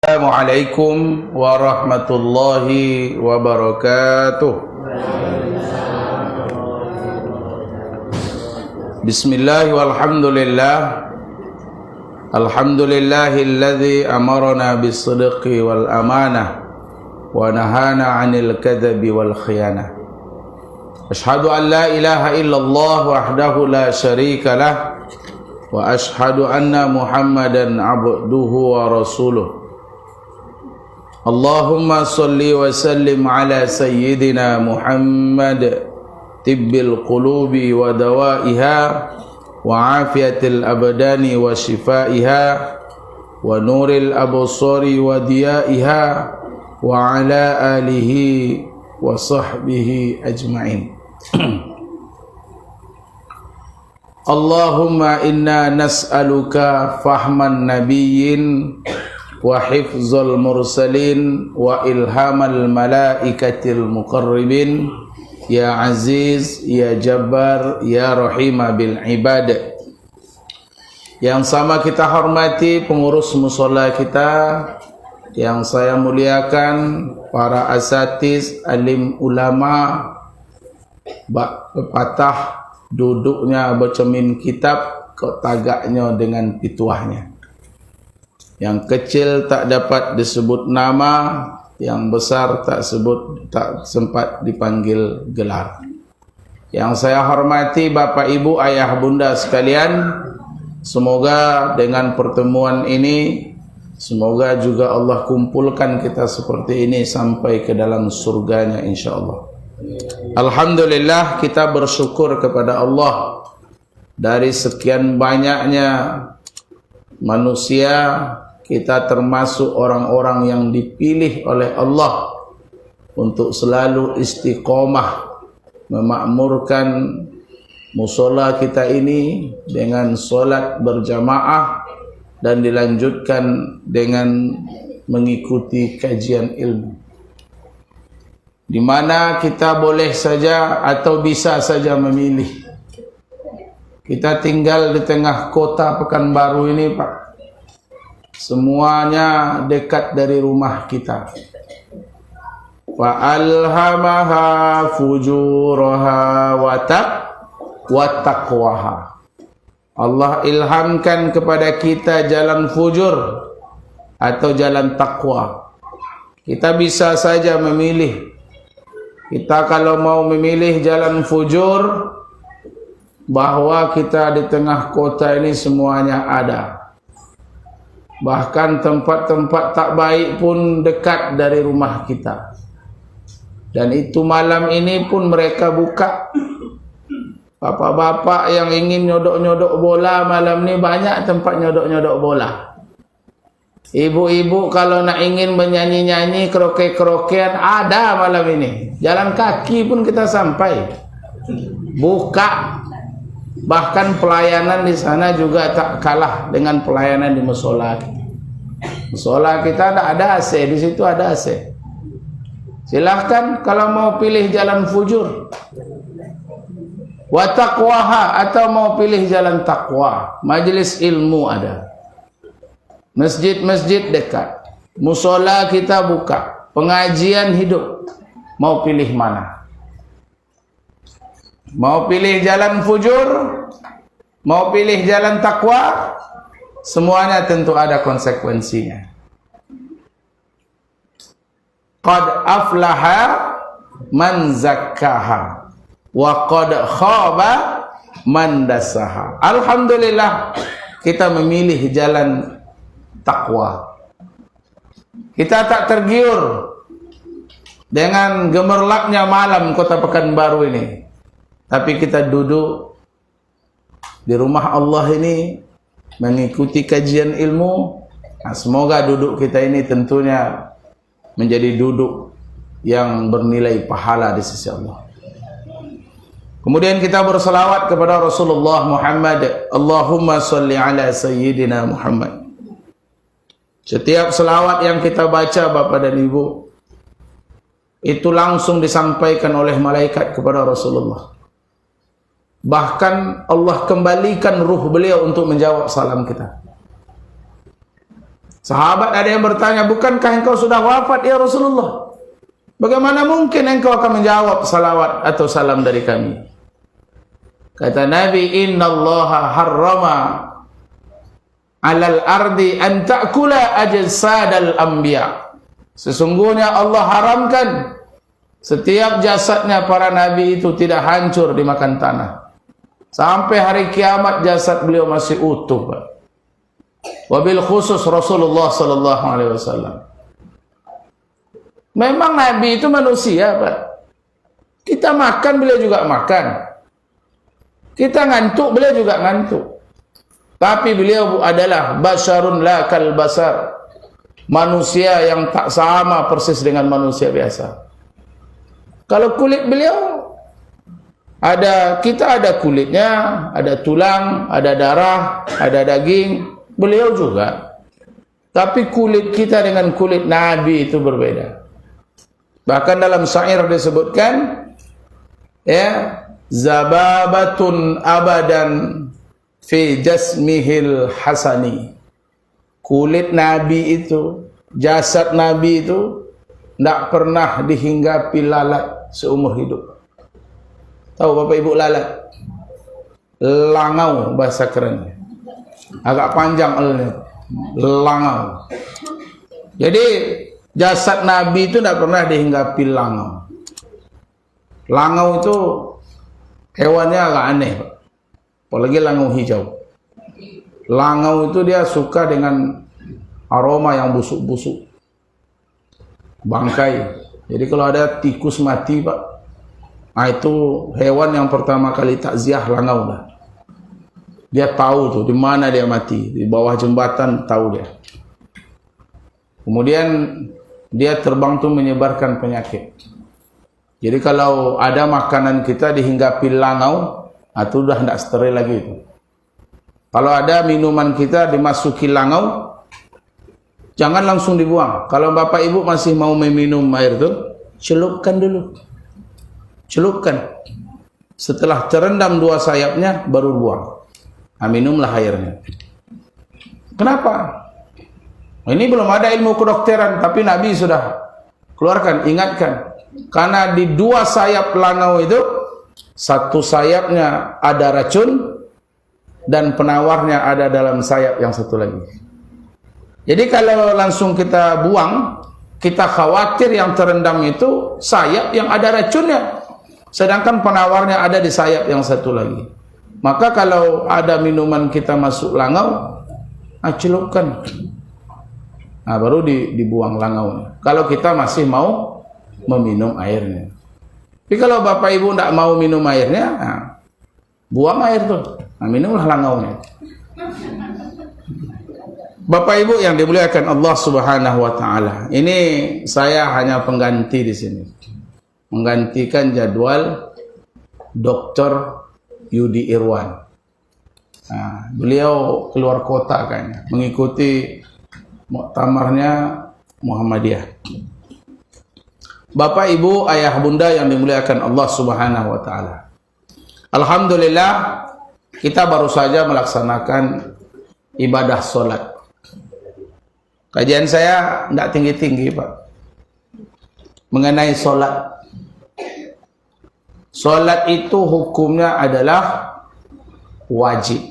Assalamualaikum warahmatullahi wabarakatuh. Bismillah walhamdulillah. Alhamdulillahilladzi amarna bis-sidqi wal amanah wa nahana 'anil kadzabi wal khiyanah. Asyhadu an la ilaha illallah wahdahu la syarika lah wa asyhadu anna Muhammadan abduhu wa rasuluh. Allahumma salli wa sallim ala sayyidina Muhammad tibbil qulubi wa dawaiha wa afiyatil abdani wa shifaiha wa nuril absari wa diyaiha wa ala alihi wa sahbihi ajma'in. Allahumma inna nas'aluka fahman nabiyyin wa hifzal mursalin wa ilhamal malaikatil muqarribin ya aziz ya jabbar ya rahima bil ibad. Yang sama kita hormati pengurus mushola kita, yang saya muliakan para asatiz, alim ulama, pepatah duduknya bercermin kitab, kok tagaknya dengan pituahnya. Yang kecil tak dapat disebut nama, yang besar tak sempat dipanggil gelar. Yang saya hormati Bapak Ibu, Ayah Bunda sekalian, semoga dengan pertemuan ini, semoga juga Allah kumpulkan kita seperti ini sampai ke dalam surganya insyaAllah. Alhamdulillah, kita bersyukur kepada Allah dari sekian banyaknya manusia. Kita termasuk orang-orang yang dipilih oleh Allah untuk selalu istiqomah memakmurkan musola kita ini dengan solat berjamaah dan dilanjutkan dengan mengikuti kajian ilmu, di mana kita boleh saja atau bisa saja memilih. Kita tinggal di tengah kota Pekanbaru ini, Pak. Semuanya dekat dari rumah kita. Fa alhamaha fujuraha wa taqwaha. Allah ilhamkan kepada kita jalan fujur atau jalan takwa. Kita bisa saja memilih. Kita kalau mau memilih jalan fujur, bahwa kita di tengah kota ini semuanya ada. Bahkan tempat-tempat tak baik pun dekat dari rumah kita. Dan itu malam ini pun mereka buka. Bapak-bapak yang ingin nyodok-nyodok bola malam ni banyak tempat nyodok-nyodok bola. Ibu-ibu kalau nak ingin menyanyi-nyanyi kroke-krokean ada malam ini. Jalan kaki pun kita sampai. Buka. Bahkan pelayanan di sana juga tak kalah dengan pelayanan di musola. Musola kita ada AC, di situ ada AC. Silahkan kalau mau pilih jalan fujur. Wa taqwaha, atau mau pilih jalan takwa. Majelis ilmu ada. Masjid-masjid dekat. Musola kita buka. Pengajian hidup. Mau pilih mana? Mau pilih jalan fujur, mau pilih jalan takwa, semuanya tentu ada konsekuensinya. Qad aflaha man zakkaha wa qad khaba man dassaha. Alhamdulillah, kita memilih jalan takwa. Kita tak tergiur dengan gemerlapnya malam kota Pekanbaru ini. Tapi kita duduk di rumah Allah ini mengikuti kajian ilmu. Nah, semoga duduk kita ini tentunya menjadi duduk yang bernilai pahala di sisi Allah. Kemudian kita berselawat kepada Rasulullah Muhammad. Allahumma salli ala sayyidina Muhammad. Setiap selawat yang kita baca Bapak dan Ibu, itu langsung disampaikan oleh malaikat kepada Rasulullah. Bahkan Allah kembalikan ruh beliau untuk menjawab salam kita. Sahabat ada yang bertanya, bukankah engkau sudah wafat ya Rasulullah? Bagaimana mungkin engkau akan menjawab salawat atau salam dari kami? Kata Nabi, innallaha harrama alal ardi an ta'kula ajsadal anbiya. Sesungguhnya Allah haramkan setiap jasadnya para nabi itu tidak hancur dimakan tanah. Sampai hari kiamat jasad beliau masih utuh, Pak. Wabil khusus Rasulullah sallallahu alaihi wasallam. Memang nabi itu manusia, Pak. Kita makan, beliau juga makan. Kita ngantuk, beliau juga ngantuk. Tapi beliau adalah basyarun la kal basar. Manusia yang tak sama persis dengan manusia biasa. Kalau kulit beliau kita ada kulitnya, ada tulang, ada darah, ada daging. Beliau juga. Tapi kulit kita dengan kulit Nabi itu berbeda. Bahkan dalam syair disebutkan, ya, zababatun abadan fi jasmihil hasani. Kulit Nabi itu, jasad Nabi itu tidak pernah dihinggapi lalat seumur hidup. Tahu Bapak Ibu lalat? Langau bahasa kerennya. Agak panjang elnya. Langau. Jadi jasad Nabi itu tidak pernah dihinggapi langau. Langau itu hewannya agak aneh, Pak. Apalagi langau hijau. Langau itu dia suka dengan aroma yang busuk-busuk. Bangkai. Jadi kalau ada tikus mati, Pak, nah itu hewan yang pertama kali takziah langau lah. Dia tahu tuh di mana dia mati, di bawah jembatan tahu dia. Kemudian dia terbang tuh menyebarkan penyakit. Jadi kalau ada makanan kita dihinggapi langau, itu udah tidak steril lagi itu. Kalau ada minuman kita dimasuki langau, jangan langsung dibuang. Kalau Bapak Ibu masih mau meminum air itu, celupkan dulu. Celupkan. Setelah terendam dua sayapnya, baru buang. Nah, minumlah airnya. Kenapa? Ini belum ada ilmu kedokteran, tapi Nabi sudah keluarkan, ingatkan. Karena di dua sayap langau itu, satu sayapnya ada racun, dan penawarnya ada dalam sayap yang satu lagi. Jadi kalau langsung kita buang, kita khawatir yang terendam itu sayap yang ada racunnya, sedangkan penawarnya ada di sayap yang satu lagi. Maka kalau ada minuman kita masuk langau, celupkan. Nah, baru dibuang langaunya. Kalau kita masih mau meminum airnya. Tapi kalau Bapak Ibu tidak mau minum airnya, buang air tuh. Nah, minumlah langaunya. Bapak Ibu yang dimuliakan Allah Subhanahu wa taala. Ini saya hanya pengganti di sini. Menggantikan jadwal Dr. Yudi Irwan. Nah, beliau keluar kota kayaknya mengikuti muktamarnya Muhammadiyah. Bapak Ibu, ayah bunda yang dimuliakan Allah Subhanahu wa taala. Alhamdulillah kita baru saja melaksanakan ibadah sholat. Kajian saya tidak tinggi-tinggi, Pak, mengenai sholat. Sholat itu hukumnya adalah wajib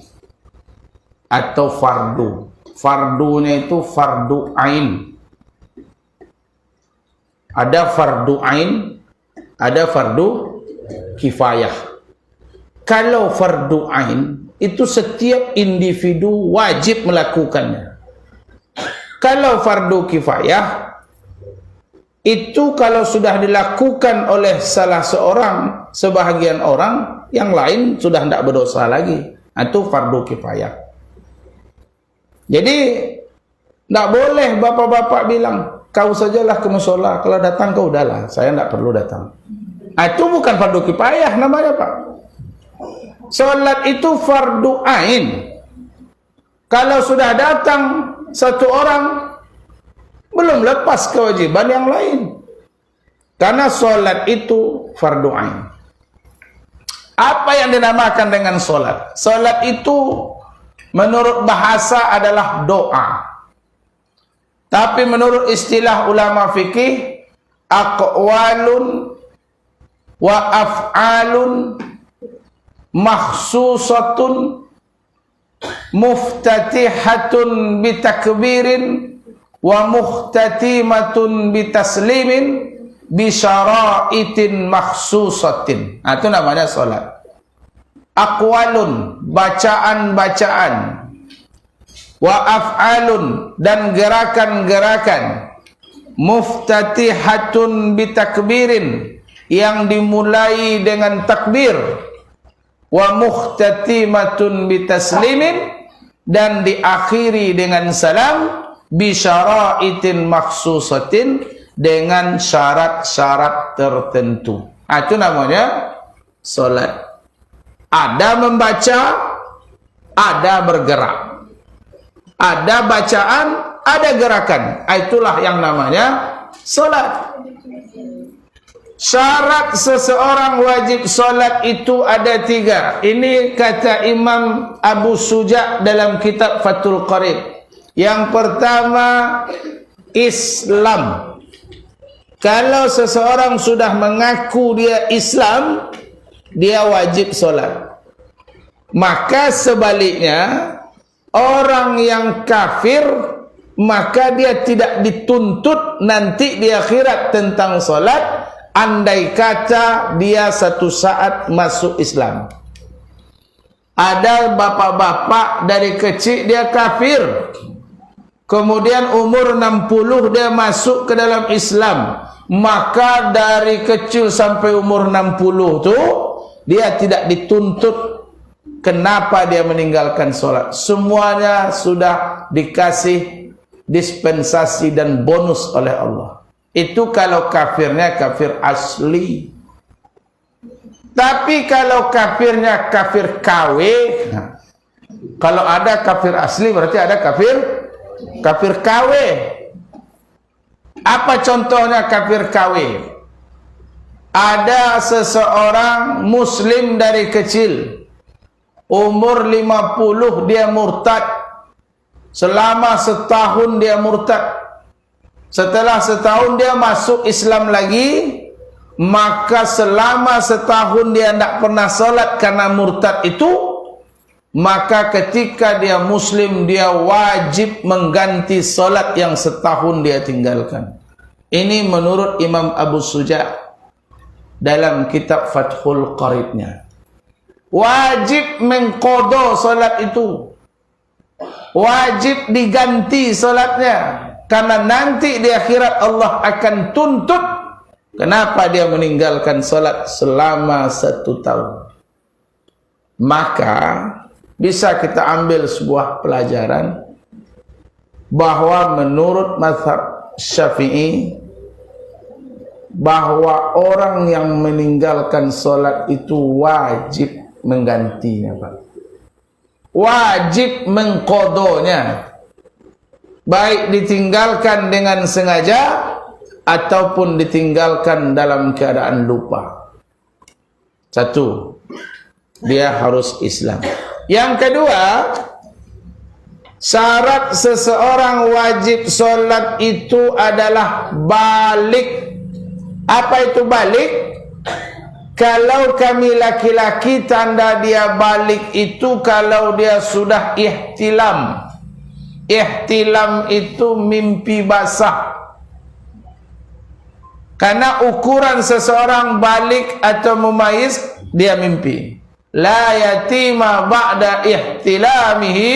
atau fardu. Fardunya itu fardu ain. Ada fardu ain, ada fardu kifayah. Kalau fardu ain itu setiap individu wajib melakukannya. Kalau fardu kifayah itu kalau sudah dilakukan oleh salah seorang, sebahagian orang, yang lain sudah tidak berdosa lagi. Itu fardu kifayah. Jadi tidak boleh bapak-bapak bilang, kau sajalah ke musola, kalau datang kau udahlah, saya tidak perlu datang. Itu bukan fardu kifayah namanya, Pak. Salat itu fardu ain. Kalau sudah datang satu orang, belum lepas kewajiban yang lain. Karena salat itu fardu ain. Apa yang dinamakan dengan salat? Salat itu menurut bahasa adalah doa. Tapi menurut istilah ulama fikih, aqwalun wa af'alun makhsusatun muftatihatun bitakbirin wa muhtatimatun bitaslimin bisyara'itin makhsusatin. Itu namanya solat. Aqwalun, bacaan-bacaan, wa af'alun, dan gerakan-gerakan, muftatihatun bitakbirin, yang dimulai dengan takbir, wa muhtatimatun bitaslimin, dan diakhiri dengan salam, bisyara'itin makhsusatin, dengan syarat-syarat tertentu. Itu namanya solat. Ada membaca, ada bergerak. Ada bacaan, ada gerakan. Itulah yang namanya solat. Syarat seseorang wajib solat itu ada 3. Ini kata Imam Abu Suja dalam kitab Fathul Qarib. Yang pertama, Islam. Kalau seseorang sudah mengaku dia Islam, dia wajib solat. Maka sebaliknya, orang yang kafir, maka dia tidak dituntut nanti di akhirat tentang solat, andai kata dia satu saat masuk Islam. Ada bapak-bapak dari kecil dia kafir, kemudian umur 60 dia masuk ke dalam Islam, maka dari kecil sampai umur 60 tu dia tidak dituntut kenapa dia meninggalkan solat. Semuanya sudah dikasih dispensasi dan bonus oleh Allah. Itu kalau kafirnya kafir asli. Tapi kalau kafirnya kafir KW, kalau ada kafir asli berarti ada kafir KW. Apa contohnya kafir KW? Ada seseorang muslim dari kecil, umur 50 dia murtad, selama setahun dia murtad, setelah setahun dia masuk Islam lagi, maka selama setahun dia tidak pernah solat karena murtad itu, maka ketika dia muslim dia wajib mengganti solat yang setahun dia tinggalkan. Ini menurut Imam Abu Suja dalam kitab Fathul Qaribnya. Wajib mengqadha solat itu, wajib diganti solatnya, karena nanti di akhirat Allah akan tuntut kenapa dia meninggalkan solat selama 1 tahun. Maka bisa kita ambil sebuah pelajaran bahwa menurut mazhab Syafi'i, bahwa orang yang meninggalkan solat itu wajib menggantinya, Pak. Wajib mengqadhanya, baik ditinggalkan dengan sengaja ataupun ditinggalkan dalam keadaan lupa. 1, dia harus Islam. Yang kedua, syarat seseorang wajib solat itu adalah balik. Apa itu balik? Kalau kami laki-laki, tanda dia balik itu kalau dia sudah ihtilam. Ihtilam itu mimpi basah. Karena ukuran seseorang balik atau mumayyiz, dia mimpi. La yatima ba'da ihtilamihi,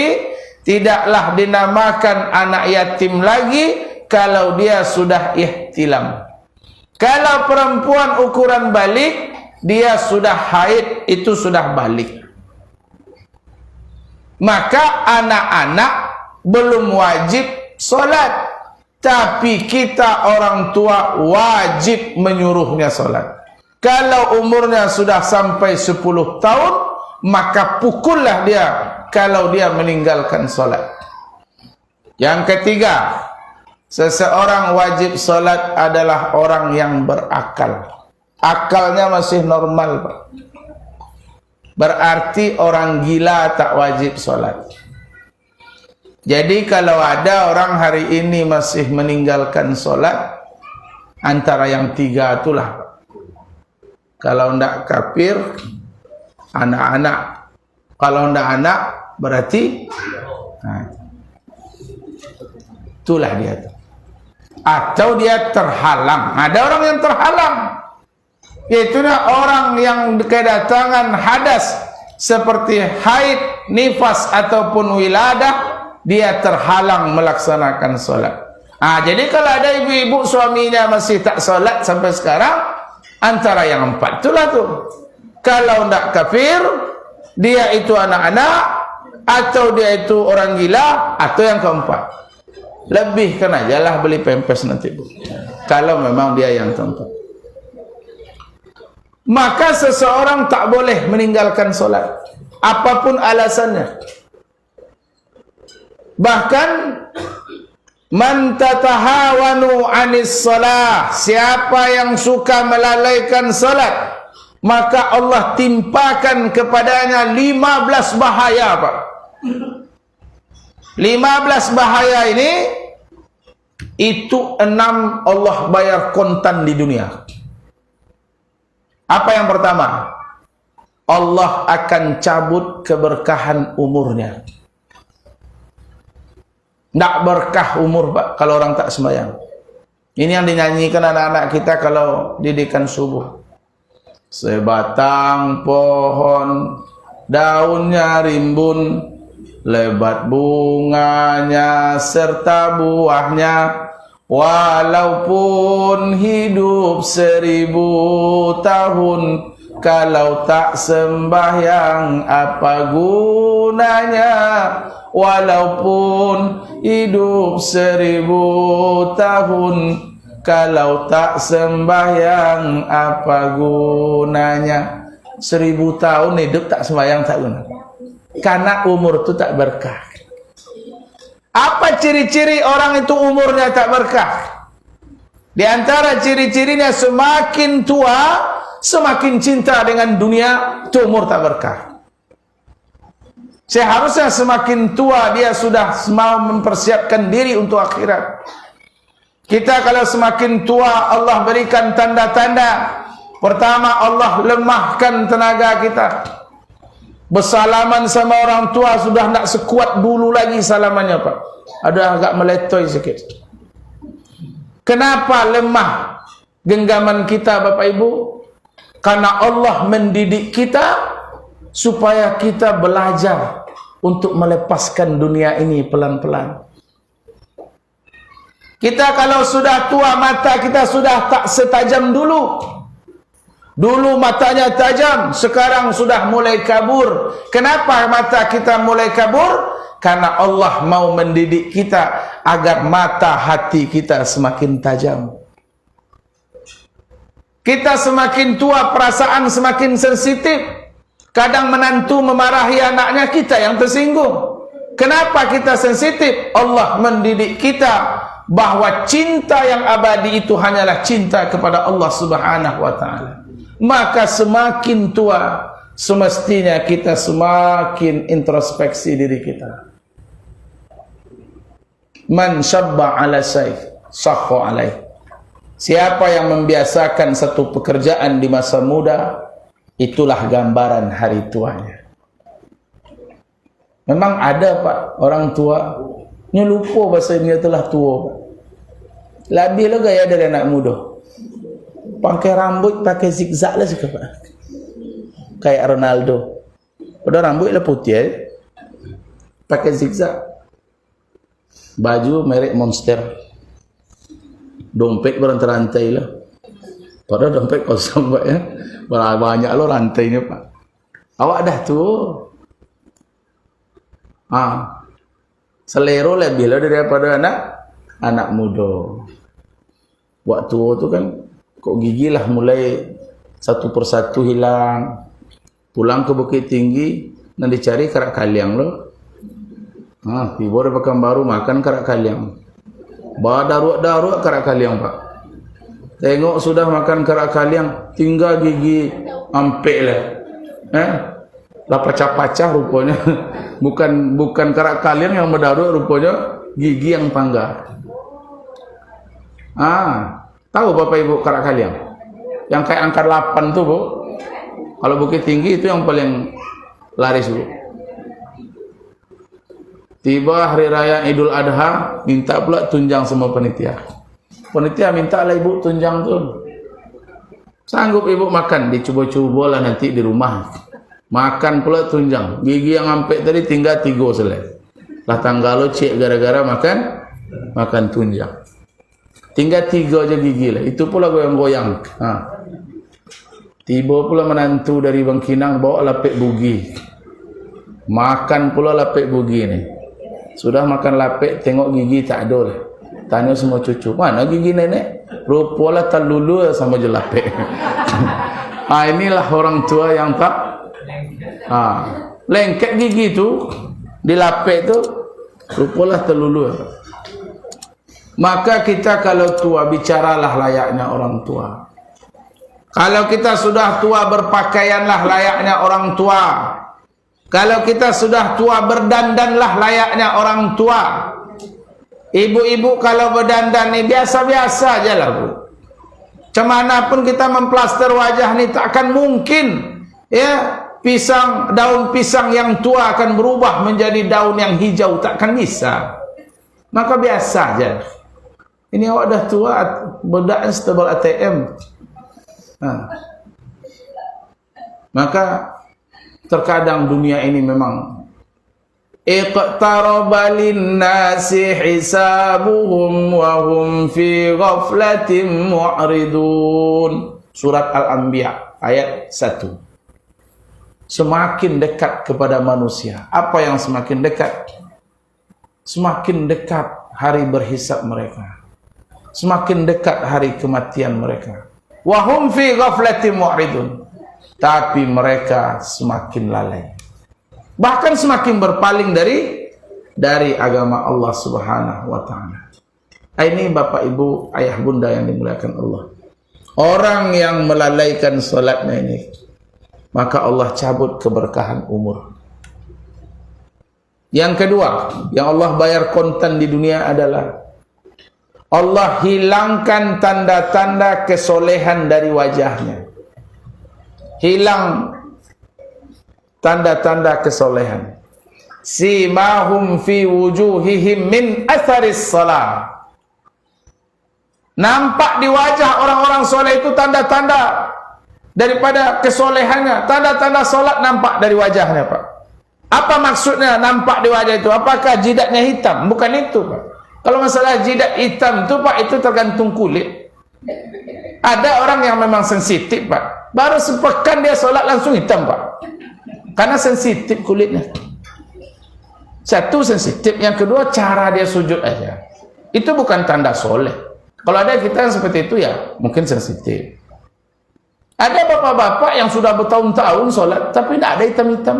tidaklah dinamakan anak yatim lagi kalau dia sudah ihtilam. Kalau perempuan ukuran balik, dia sudah haid, itu sudah balik. Maka anak-anak belum wajib solat, tapi kita orang tua wajib menyuruhnya solat. Kalau umurnya sudah sampai 10 tahun, maka pukullah dia kalau dia meninggalkan solat. Yang ketiga, seseorang wajib solat adalah orang yang berakal. Akalnya masih normal, Pak. Berarti orang gila tak wajib solat. Jadi kalau ada orang hari ini masih meninggalkan solat, antara yang tiga itulah. Kalau ndak kafir, anak-anak. Kalau ndak anak, berarti itulah dia. Atau dia terhalang. Ada orang yang terhalang, yaitu orang yang kedatangan hadas seperti haid, nifas ataupun wiladah, dia terhalang melaksanakan solat. Jadi kalau ada ibu-ibu suaminya masih tak solat sampai sekarang, antara yang empat itulah tuh. Kalau ndak kafir, dia itu anak-anak, atau dia itu orang gila, atau yang keempat. Lebihkan aja lah beli pempes nanti, Bu. Kalau memang dia yang keempat. Maka seseorang tak boleh meninggalkan solat, apapun alasannya. Bahkan man tatahawanu anis salah, siapa yang suka melalaikan salat, maka Allah timpakan kepadanya 15 bahaya, Pak. 15 bahaya ini, itu 6 Allah bayar kontan di dunia. Apa yang pertama? Allah akan cabut keberkahan umurnya. Tidak berkah umur, Pak, kalau orang tak sembahyang. Ini yang dinyanyikan anak-anak kita kalau didikan subuh. Sebatang pohon daunnya rimbun, lebat bunganya serta buahnya, walaupun hidup 1000 tahun, kalau tak sembahyang apa gunanya? Walaupun hidup 1000 tahun, kalau tak sembahyang apa gunanya? 1000 tahun hidup tak sembahyang tak guna, karena umur itu tak berkah. Apa ciri-ciri orang itu umurnya tak berkah? Di antara ciri-cirinya, semakin tua semakin cinta dengan dunia, itu umur tak berkah. Seharusnya semakin tua dia sudah mau mempersiapkan diri untuk akhirat. Kita kalau semakin tua, Allah berikan tanda-tanda. Pertama, Allah lemahkan tenaga kita. Bersalaman sama orang tua sudah tidak sekuat dulu lagi salamannya, Pak. Ada agak meletoy sikit. Kenapa lemah genggaman kita, Bapak Ibu? Karena Allah mendidik kita supaya kita belajar untuk melepaskan dunia ini pelan-pelan. Kita kalau sudah tua, mata kita sudah tak setajam dulu. Dulu matanya tajam, sekarang sudah mulai kabur. Kenapa mata kita mulai kabur? Karena Allah mau mendidik kita agar mata hati kita semakin tajam. Kita semakin tua, perasaan semakin sensitif. Kadang menantu memarahi anaknya, kita yang tersinggung. Kenapa kita sensitif? Allah mendidik kita bahwa cinta yang abadi itu hanyalah cinta kepada Allah Subhanahu wa ta'ala. Maka semakin tua, semestinya kita semakin introspeksi diri kita. Man syabba ala sayf sahha alaih. Siapa yang membiasakan satu pekerjaan di masa muda, itulah gambaran hari tuanya. Memang ada, Pak, orang tua lupa bahasa dia telah tua, Pak. Lebih lah gaya dari anak muda. Pakai rambut pakai zigzag lah suka, Pak. Kayak Ronaldo. Padahal rambut lah putih, pakai zigzag. Baju merek Monster. Dompet berantai-rantai lah. Padahal dompet kosong, Pak, ya. Banyak lo rantainya, Pak. Awak dah tuh. Selero lebih lah daripada anak muda. Waktu tu kan kok gigi lah mulai satu persatu hilang. Pulang ke Bukit Tinggi, nanti cari kerak kaliang lo. Ibu ada pekan baru makan kerak kaliang. Daruk-daruk kerak kaliang, Pak. Tengok sudah makan kerak kaliang, tinggal gigi ampek lah. Lah pacah-pacah rupanya. bukan kerak kalian yang mendaruk, rupanya gigi yang pangga. Tahu Bapak Ibu kerak kalian? Yang kayak angka 8 tuh, Bu. Kalau Bukit Tinggi itu yang paling laris, Bu. Tiba hari raya Idul Adha, minta pula tunjang sama panitia. Panitia minta lah Ibu tunjang tuh. Sanggup Ibu makan, dicoba-coba lah nanti di rumah. Makan pula tunjang. Gigi yang sampai tadi tinggal 3 selai. Lah tanggal cek gara-gara makan tunjang. Tinggal 3 aja gigi lah. Itu pula goyang-goyang. Tiba pula menantu dari Bangkinang bawa lapik bugi. Makan pula lapik bugi ni. Sudah makan lapik, tengok gigi tak ada lah. Tanya semua cucu, mana gigi nenek? Rupalah terlulu sama je lapik. Inilah orang tua yang tak lengket gigi tu di lapik tu, rupalah terlulu. Maka kita kalau tua, bicaralah layaknya orang tua. Kalau kita sudah tua, berpakaianlah layaknya orang tua. Kalau kita sudah tua, berdandanlah layaknya orang tua. Ibu-ibu kalau berdandan ni biasa-biasa aja lah, Bu. Macam mana pun kita memplaster wajah ni takkan mungkin ya daun pisang yang tua akan berubah menjadi daun yang hijau, takkan bisa. Maka biasa aja. Ini awak dah tua, bedak setebal ATM. Maka terkadang dunia ini memang iqtaraba linnasi hisabuhum wa hum fi ghaflatin mu'ridun. Surat Al-Anbiya ayat 1. Semakin dekat kepada manusia. Apa yang semakin dekat? Semakin dekat hari berhisab mereka. Semakin dekat hari kematian mereka. Wa hum fi ghaflatin mu'ridun. Tapi mereka semakin lalai. Bahkan semakin berpaling dari agama Allah Subhanahu wa taala. Ini Bapak Ibu, ayah bunda yang dimuliakan Allah. Orang yang melalaikan salatnya ini, maka Allah cabut keberkahan umur. Yang kedua, yang Allah bayar kontan di dunia adalah Allah hilangkan tanda-tanda kesolehan dari wajahnya. Hilang tanda-tanda kesolehan. Simahum fi wujuhihim min atharis salah. Nampak di wajah orang-orang soleh itu tanda-tanda daripada kesolehannya. Tanda-tanda solat nampak dari wajahnya, Pak. Apa maksudnya nampak di wajah itu? Apakah jidatnya hitam? Bukan itu, Pak. Kalau masalah jidat hitam itu, Pak, itu tergantung kulit. Ada orang yang memang sensitif, Pak. Baru sepekan dia solat langsung hitam, Pak. Karena sensitif kulitnya. Satu sensitif, yang kedua cara dia sujud aja. Itu bukan tanda soleh. Kalau ada kita yang seperti itu ya mungkin sensitif. Ada bapak-bapak yang sudah bertahun-tahun solat tapi tidak ada hitam-hitam.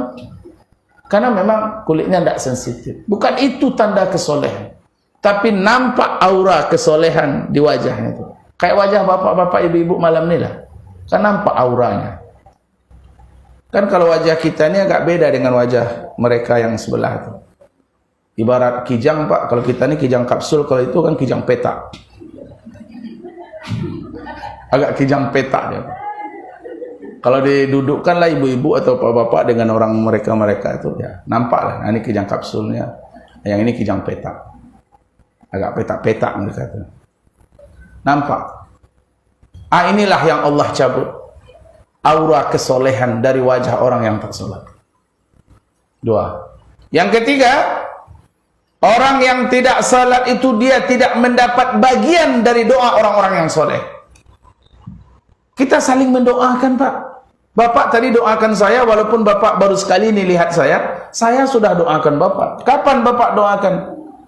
Karena memang kulitnya tidak sensitif. Bukan itu tanda kesolehan. Tapi nampak aura kesolehan di wajahnya itu. Kayak wajah bapak-bapak ibu-ibu malam ni lah. Kan nampak auranya. Kan kalau wajah kita ni agak beda dengan wajah mereka yang sebelah itu. Ibarat kijang, Pak. Kalau kita ni kijang kapsul, kalau itu kan kijang petak. Agak kijang petak dia. Kalau didudukkanlah ibu-ibu atau bapak-bapak dengan orang mereka-mereka itu, ya nampaklah. Nah, ini kijang kapsulnya, yang ini kijang petak. Agak petak-petak mereka itu. Nampak. Inilah yang Allah cabut. Aura kesolehan dari wajah orang yang tak solat. Dua. Yang ketiga, orang yang tidak salat itu dia tidak mendapat bagian dari doa orang-orang yang soleh. Kita saling mendoakan, Pak. Bapak tadi doakan saya, walaupun Bapak baru sekali ini lihat saya sudah doakan Bapak. Kapan Bapak doakan?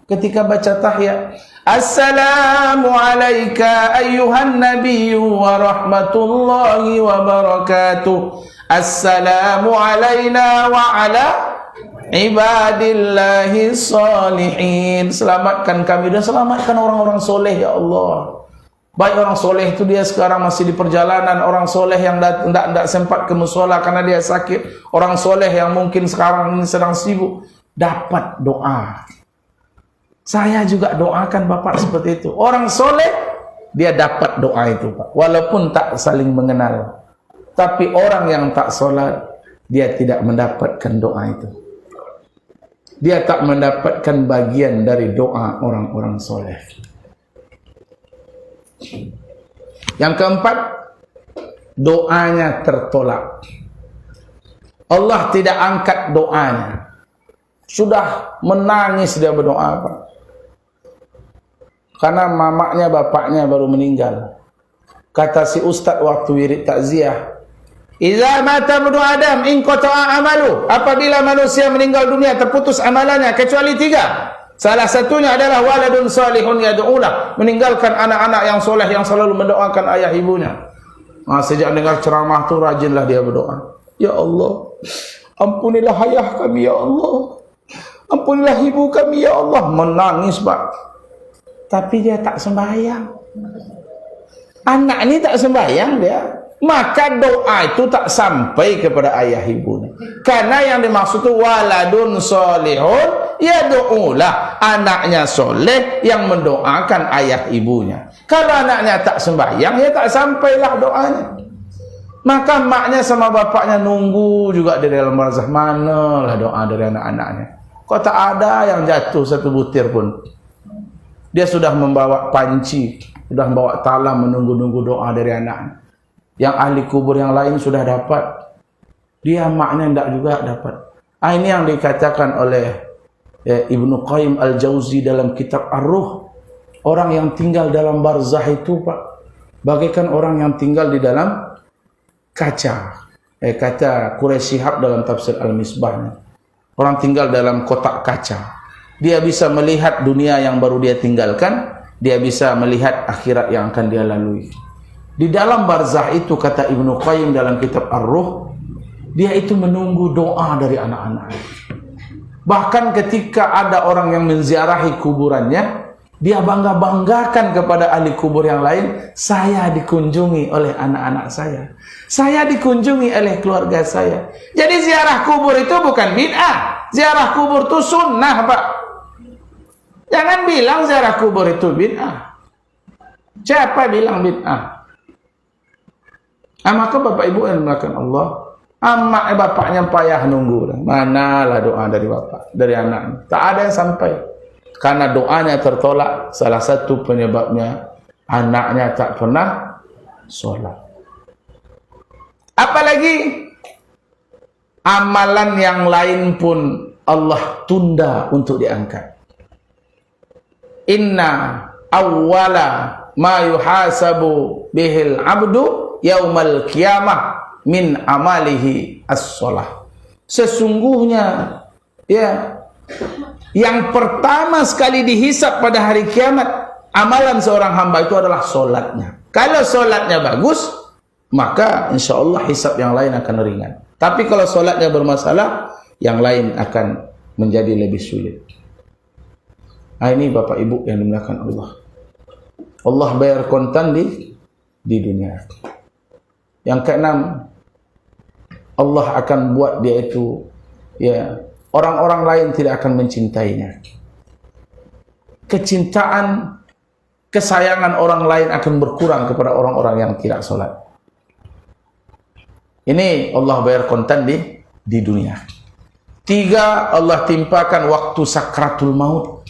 Ketika baca tahiyat. Assalamu alayka ayyuhan nabiyyu wa rahmatullahi wa barakatuh. Assalamu alayna wa ala ibadillahi salihin. Selamatkan kami dan selamatkan orang-orang soleh ya Allah. Baik orang soleh itu dia sekarang masih di perjalanan, orang soleh yang tidak sempat ke musola karena dia sakit, orang soleh yang mungkin sekarang ini sedang sibuk, dapat doa. Saya juga doakan Bapak seperti itu. Orang soleh, dia dapat doa itu Pak, walaupun tak saling mengenal. Tapi orang yang tak solat, dia tidak mendapatkan doa itu. Dia tak mendapatkan bagian dari doa orang-orang soleh. Yang keempat, doanya tertolak. Allah tidak angkat doanya. Sudah menangis dia berdoa Pak. Karena mamaknya, bapaknya baru meninggal. Kata si ustaz waktu wirid takziah, "Idza mata ibnu Adam in qata'a amalu." Apabila manusia meninggal dunia terputus amalannya kecuali 3. Salah satunya adalah waladun salihun yad'ulah, meninggalkan anak-anak yang soleh yang selalu mendoakan ayah ibunya. Sejak dengar ceramah tu rajinlah dia berdoa. Ya Allah, ampunilah ayah kami ya Allah. Ampunilah ibu kami ya Allah. Menangis Pak. Tapi dia tak sembahyang. Anak ini tak sembahyang dia. Maka doa itu tak sampai kepada ayah ibunya. Karena yang dimaksud itu waladun solihun yad'ulah, anaknya soleh yang mendoakan ayah ibunya. Kalau anaknya tak sembahyang, ya tak sampailah doanya. Maka maknya sama bapaknya nunggu juga di dalam barzah, manalah doa dari anak-anaknya. Kok tak ada yang jatuh satu butir pun. Dia sudah membawa panci, sudah membawa talam menunggu-nunggu doa dari anaknya. Yang ahli kubur yang lain sudah dapat, dia maknya tidak juga dapat. Ini yang dikatakan oleh Ibnu Qayyim Al-Jauzi dalam kitab Ar-Ruh. Orang yang tinggal dalam barzah itu Pak, bagaikan orang yang tinggal di dalam kaca. Kata Quraisy Shihab dalam tafsir Al-Misbah. Orang tinggal dalam kotak kaca. Dia bisa melihat dunia yang baru dia tinggalkan, dia bisa melihat akhirat yang akan dia lalui. Di dalam barzah itu, kata Ibnu Qayyim dalam kitab Ar-Ruh, dia itu menunggu doa dari anak-anak. Bahkan ketika ada orang yang menziarahi kuburannya, dia bangga-banggakan kepada ahli kubur yang lain, saya dikunjungi oleh anak-anak saya dikunjungi oleh keluarga saya. Jadi ziarah kubur itu bukan bid'ah. Ziarah kubur itu sunnah Pak. Jangan bilang ziarah kubur itu bid'ah. Siapa bilang bid'ah? Maka Bapak Ibu yang dimuliakan Allah, amak bapaknya payah nunggu. Manalah doa dari bapak, dari anak. Tak ada yang sampai. Karena doanya tertolak. Salah satu penyebabnya, anaknya tak pernah sholat. Apalagi amalan yang lain pun Allah tunda untuk diangkat. Inna awwala ma yuhasabu bihil abdu yaumal qiyamah min amalihi as-shalah. Sesungguhnya ya, yang pertama sekali dihisap pada hari kiamat amalan seorang hamba itu adalah solatnya. Kalau solatnya bagus, maka insya Allah hisap yang lain akan ringan. Tapi kalau solatnya bermasalah, yang lain akan menjadi lebih sulit. Ini Bapak Ibu yang dimuliakan Allah. Allah bayar kontan di dunia. Yang keenam, Allah akan buat dia itu, ya, orang-orang lain tidak akan mencintainya. Kecintaan, kesayangan orang lain akan berkurang kepada orang-orang yang tidak sholat. Ini Allah bayar kontan di dunia. 3, Allah timpakan waktu sakratul maut.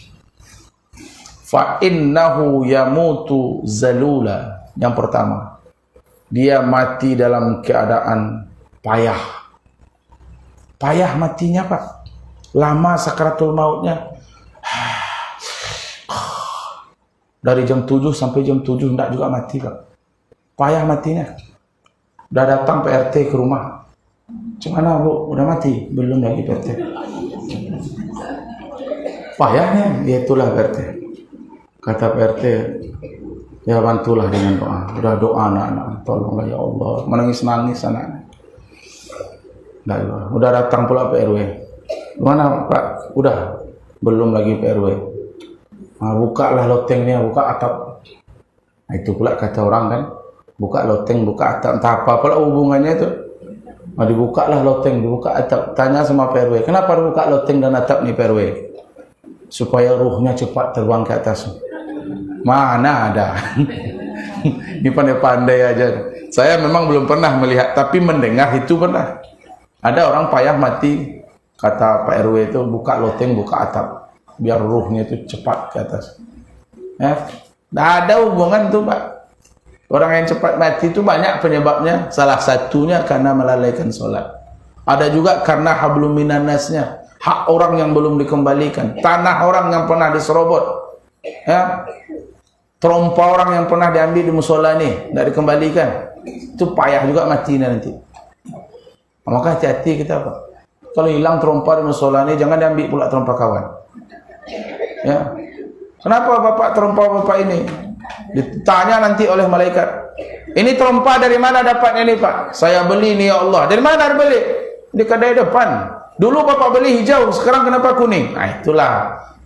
Fa innahu yamutu zalula. Yang pertama, dia mati dalam keadaan payah. Payah matinya Pak. Lama sakratul mautnya. Dari jam 7 sampai jam 7 tidak juga mati Pak. Payah matinya. Udah datang PRT ke rumah. Gimana Bu? Udah mati? Belum lagi PRT. Payahnya, ya itulah PRT. Kata PRT, ya bantulah dengan doa. Udah doa anak-anak, tolonglah ya Allah. Menangis-nangis anak-anak. Udah datang pula PRW. Gimana Pak? Udah? Belum lagi PRW. Buka lah lotengnya, buka atap. Nah, itu pula kata orang kan, buka loteng, buka atap, entah apa pula hubungannya itu. Nah, dibuka lah loteng, dibuka atap. Tanya sama PRW, kenapa dibuka loteng dan atap nih PRW? Supaya ruhnya cepat terbang ke atas. Mana ada. Ini pandai-pandai aja. Saya memang belum pernah melihat, tapi mendengar itu pernah. Ada orang payah mati, kata Pak RW itu, buka loteng, buka atap, biar ruhnya itu cepat ke atas. Ya, tidak ada hubungan tuh Pak. Orang yang cepat mati itu banyak penyebabnya. Salah satunya karena melalaikan sholat. Ada juga karena hablum minan nasnya, hak orang yang belum dikembalikan, tanah orang yang pernah diserobot, ya, trompa orang yang pernah diambil di musola nih, tidak dikembalikan. Itu payah juga matinya nanti. Maka hati-hati kita Pak. Kalau hilang trompa di musola ini, jangan diambil pula trompa kawan. Ya. Kenapa Bapak trompa Bapak ini? Ditanya nanti oleh malaikat. Ini trompa dari mana dapatnya ini Pak? Saya beli nih ya Allah. Dari mana beli? Di kedai depan. Dulu Bapak beli hijau, sekarang kenapa kuning? Nah itulah.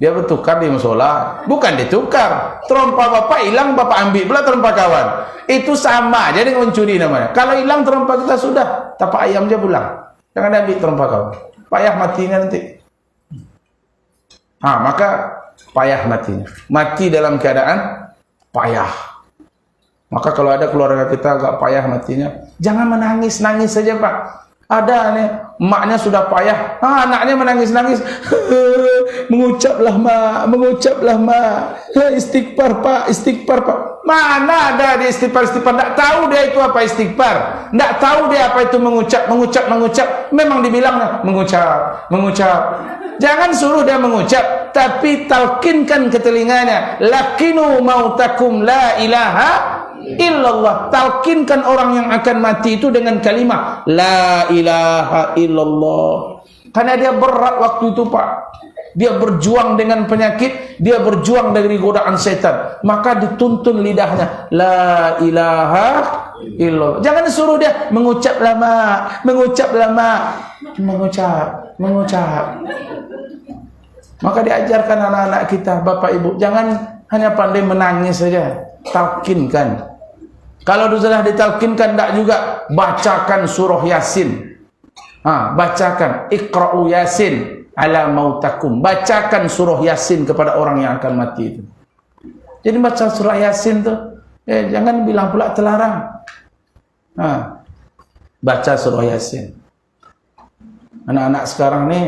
Dia bertukar di musola. Bukan ditukar. Trompa Bapak hilang, Bapak ambil pula trompa kawan. Itu sama aja dengan mencuri namanya. Kalau hilang trompa kita sudah, tapak ayam aja pulang. Jangan ambil trompa kawan. Payah matinya nanti. Maka payah matinya. Mati dalam keadaan payah. Maka kalau ada keluarga kita agak payah matinya, jangan menangis-nangis saja Pak. Ada nih, emaknya sudah payah, anaknya menangis-nangis, mengucaplah mak, istighfar Pak, istighfar Pak. Mana ada di istighfar, tak tahu dia itu apa istighfar, tak tahu dia apa itu mengucap, memang dibilangnya mengucap. Jangan suruh dia mengucap, tapi talkinkan ke telinganya, lakinu mautakum la ilaha illallah. Talkinkan orang yang akan mati itu dengan kalimat la ilaha illallah. Karena dia berat waktu itu Pak. Dia berjuang dengan penyakit, dia berjuang dari godaan setan. Maka dituntun lidahnya la ilaha illallah. Jangan suruh dia mengucap lama. Maka diajarkan anak-anak kita, Bapak Ibu, jangan hanya pandai menangis saja, talkinkan. Kalau sudah ditalkinkan, tidak juga bacakan surah Yasin. Bacakan Iqra'u Yasin ala mautakum. Bacakan surah Yasin kepada orang yang akan mati itu. Jadi baca surah Yasin itu, jangan bilang pula terlarang. Baca surah Yasin. Anak-anak sekarang nih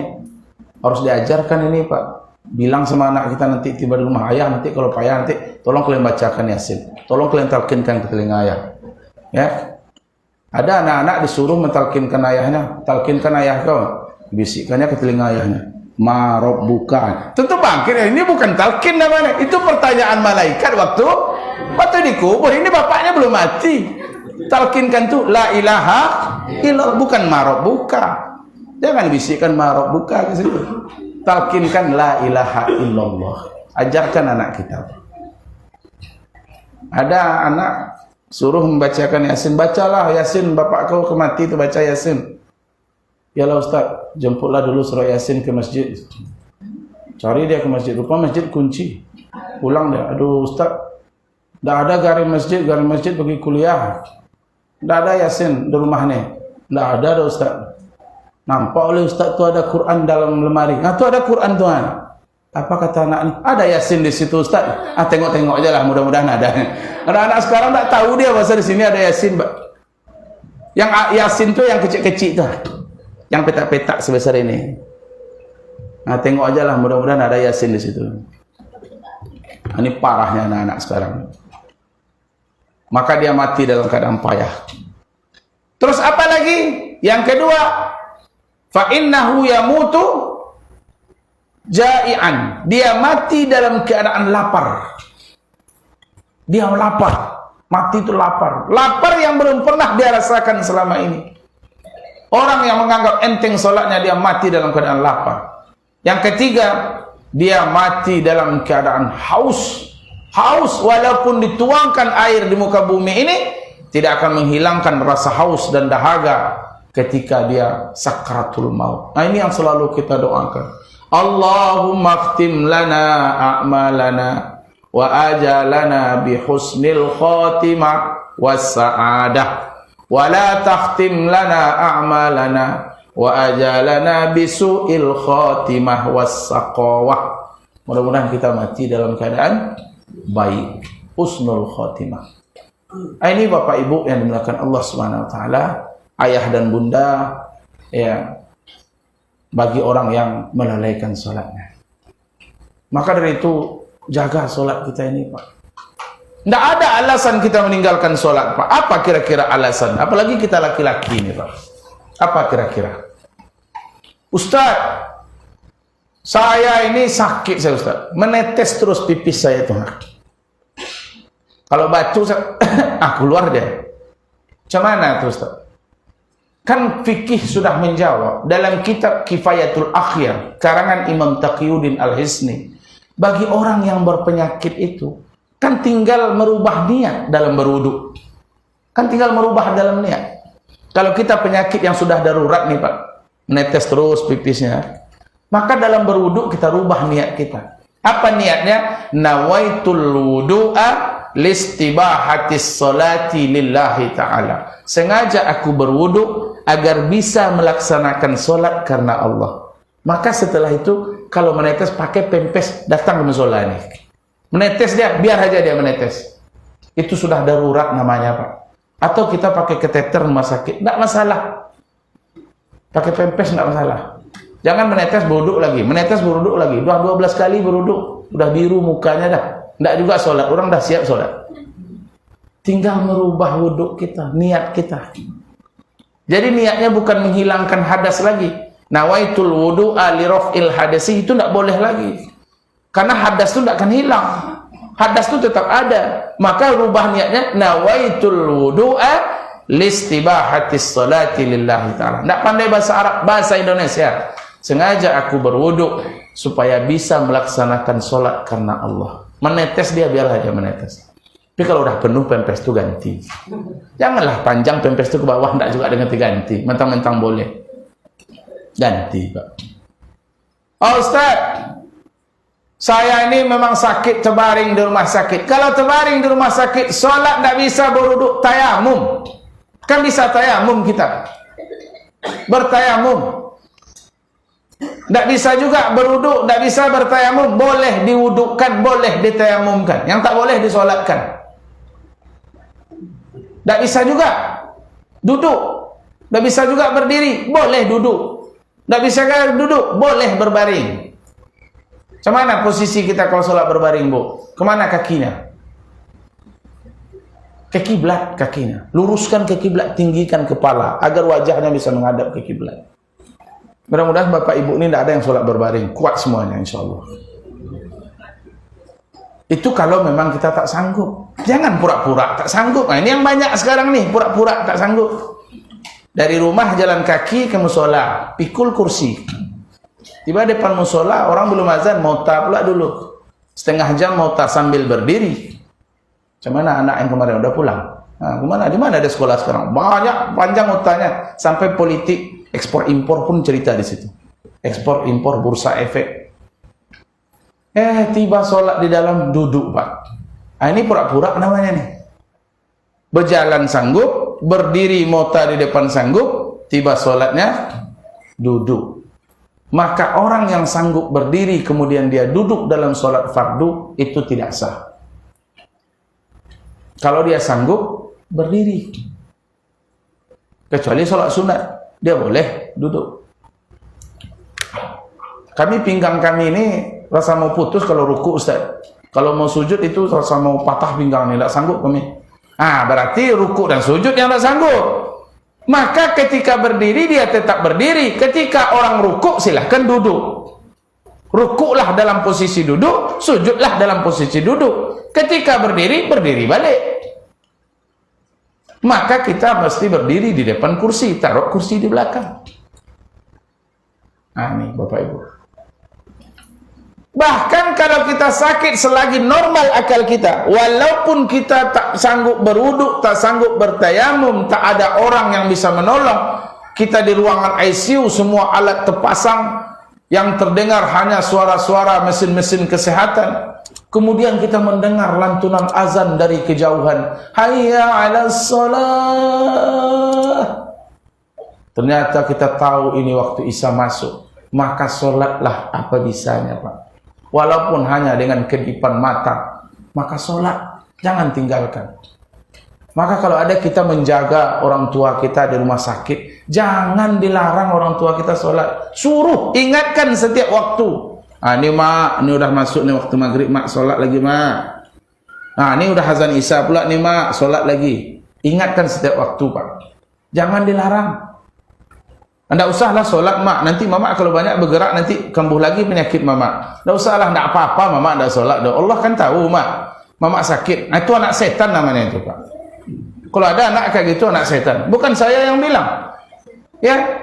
harus diajarkan ini Pak. Bilang sama anak kita nanti tiba di rumah, ayah nanti kalau payah nanti tolong kalian bacakan Yasin, tolong kalian talkinkan ke telinga ayah. Ya, ada anak-anak disuruh mentalkinkan ayahnya, talkinkan ayah kau, bisikannya ke telinga ayahnya, ma rabbuka. Tentu bangkit, ini bukan talkin namanya, itu pertanyaan malaikat waktu dikubur. Ini bapaknya belum mati. Talkinkan tuh la ilaha illallah, bukan ma rabbuka. Jangan bisikkan ma rabbuka ke situ. Talkinkan la ilaha illallah. Ajarkan anak kita. Ada anak suruh membacakan Yasin, bacalah Yasin, bapak kau kemati itu baca Yasin. Yalah Ustaz, jemputlah dulu surah Yasin ke masjid. Cari dia ke masjid, rupa masjid kunci. Pulang dia, aduh Ustaz, tidak ada garing masjid pergi kuliah. Tidak ada Yasin di rumah nih. Tidak ada Ustaz. Nampak oleh Ustaz tu ada Quran dalam lemari. Tu ada Quran tuan. Apa kata anak ni? Ada Yasin di situ Ustaz. Tengok-tengok aja lah, mudah-mudahan ada. Anak-anak sekarang tak tahu dia bahasa di sini ada Yasin, Pak. Yang Yasin tu yang kecil-kecil tu. Yang petak-petak sebesar ini. Tengok aja lah, mudah-mudahan ada Yasin di situ. Ini parahnya anak-anak sekarang. Maka dia mati dalam keadaan payah. Terus apa lagi? Yang kedua, fa innahu yamutu ja'ian. Dia mati dalam keadaan lapar. Dia lapar. Mati itu lapar. Lapar yang belum pernah dia rasakan selama ini. Orang yang menganggap enteng solatnya, dia mati dalam keadaan lapar. Yang ketiga, dia mati dalam keadaan haus. Haus walaupun dituangkan air di muka bumi ini, tidak akan menghilangkan rasa haus dan dahaga ketika dia sakratul maut. Nah ini yang selalu kita doakan. Allahumma khtim lana a'malana wa ajalana bi husnil khatimah was sa'adah wa la takhtim lana a'malana wa ajalana bi su'il khatimah was saqawah. Mudah-mudahan kita mati dalam keadaan baik, husnul khatimah. Ini Bapak Ibu yang dimuliakan Allah Subhanahu wa taala, ayah dan bunda ya, bagi orang yang melalaikan salatnya. Maka dari itu jaga salat kita ini, Pak. Tidak ada alasan kita meninggalkan salat, Pak. Apa kira-kira alasan? Apalagi kita laki-laki ini, Pak. Apa kira-kira? Ustaz, saya ini sakit, saya Ustaz. Menetes terus pipis saya itu. Kalau batu, keluar dia. Macam mana itu Ustaz? Kan fikih sudah menjawab dalam kitab Kifayatul Akhyar karangan Imam Taqiyuddin Al-Hisni, bagi orang yang berpenyakit itu kan tinggal merubah niat dalam berwudu. Kan tinggal merubah dalam niat. Kalau kita penyakit yang sudah darurat nih Pak, menetes terus pipisnya, maka dalam berwudu kita rubah niat kita. Apa niatnya? Nawaitul wudu'a listibahatis salati lillahi ta'ala. Sengaja aku berwudu agar bisa melaksanakan solat karena Allah. Maka setelah itu kalau menetes pakai pempes, datang ke musola nih. Menetes dia, biar aja dia menetes. Itu sudah darurat namanya Pak. Atau kita pakai kateter rumah sakit, tidak masalah. Pakai pempes tidak masalah. Jangan menetes beruduk lagi, menetes beruduk lagi. 12 kali beruduk, udah biru mukanya dah. Tidak juga sholat, orang dah siap sholat. Tinggal merubah wuduk kita, niat kita. Jadi niatnya bukan menghilangkan hadas lagi. Nawaitul wudu'a li raf'il hadasi, itu tidak boleh lagi. Karena hadas itu tidak akan hilang. Hadas itu tetap ada. Maka rubah niatnya nawaitul wudu'a listibahatis salati lillahi ta'ala. Tidak pandai bahasa Arab, bahasa Indonesia. Sengaja aku berwuduk supaya bisa melaksanakan sholat karena Allah. Menetes dia, biar aja menetes. Tapi kalau udah penuh pempes itu ganti. Janganlah panjang pempes itu ke bawah, tidak juga dengan ganti. Mentang-mentang boleh. Ganti Pak. Oh Ustaz, saya ini memang sakit, terbaring di rumah sakit. Kalau terbaring di rumah sakit, sholat tidak bisa berwuduk, tayamum. Kan bisa tayamum kita. Bertayamum. Tidak bisa juga berwuduk, tidak bisa bertayamum. Boleh diwudukkan, boleh ditayamumkan. Yang tak boleh disolatkan. Tidak bisa juga duduk. Tidak bisa juga berdiri, boleh duduk. Tidak bisa duduk, boleh berbaring. Macam mana posisi kita kalau sholat berbaring, Bu? Kemana kakinya? Ke kiblat kakinya. Luruskan ke kiblat, tinggikan kepala agar wajahnya bisa menghadap ke kiblat. Mudah-mudahan Bapak Ibu ini tidak ada yang sholat berbaring, kuat semuanya insya Allah. Itu kalau memang kita tak sanggup. Jangan pura-pura tak sanggup. Nah, ini yang banyak sekarang nih, pura-pura tak sanggup. Dari rumah jalan kaki ke musola, pikul kursi. Tiba depan musola, orang belum azan, mauta pula dulu. Setengah jam mauta sambil berdiri. Macam mana anak yang kemarin udah pulang? Nah, kemana? Di mana ada sekolah sekarang? Banyak, panjang mautanya. Sampai politik, ekspor impor pun cerita di situ. Ekspor impor, bursa efek. Tiba sholat di dalam, duduk Pak. Nah, ini pura-pura namanya nih. Berjalan sanggup, berdiri mauta di depan sanggup, tiba sholatnya duduk. Maka orang yang sanggup berdiri kemudian dia duduk dalam sholat fardu, itu tidak sah. Kalau dia sanggup berdiri, kecuali sholat sunat, dia boleh duduk. Kami pinggang kami ini rasa mau putus kalau ruku Ustaz. Kalau mau sujud itu rasa mau patah pinggang ini, tidak sanggup kami. Berarti ruku dan sujud yang tidak sanggup. Maka ketika berdiri dia tetap berdiri. Ketika orang ruku silahkan duduk. Rukuklah dalam posisi duduk, sujudlah dalam posisi duduk. Ketika berdiri, berdiri balik. Maka kita mesti berdiri di depan kursi, taruh kursi di belakang. Ini Bapak Ibu. Bahkan kalau kita sakit, selagi normal akal kita, walaupun kita tak sanggup berwuduk, tak sanggup bertayamum, tak ada orang yang bisa menolong, kita di ruangan ICU, semua alat terpasang, yang terdengar hanya suara-suara mesin-mesin kesehatan, Kemudian kita mendengar lantunan azan dari kejauhan. Hayya 'alas shalah. Ternyata kita tahu ini waktu Isya masuk. Maka solatlah apa bisanya, Pak. Walaupun hanya dengan kedipan mata. Maka solat, jangan tinggalkan. Maka kalau ada kita menjaga orang tua kita di rumah sakit, jangan dilarang orang tua kita solat. Suruh, ingatkan setiap waktu. Ini mak, ini udah masuk nih waktu maghrib mak, solat lagi mak. Ini udah azan Isya pula nih mak, solat lagi. Ingatkan setiap waktu, Pak. Jangan dilarang. Anda usahlah solat mak, nanti mama kalau banyak bergerak nanti kambuh lagi penyakit mama. Tidak usahlah, tidak apa-apa mama tidak solat. Allah kan tahu mak, mama sakit. Itu anak setan namanya itu, Pak. Kalau ada anak kayak gitu, anak setan. Bukan saya yang bilang. Ya,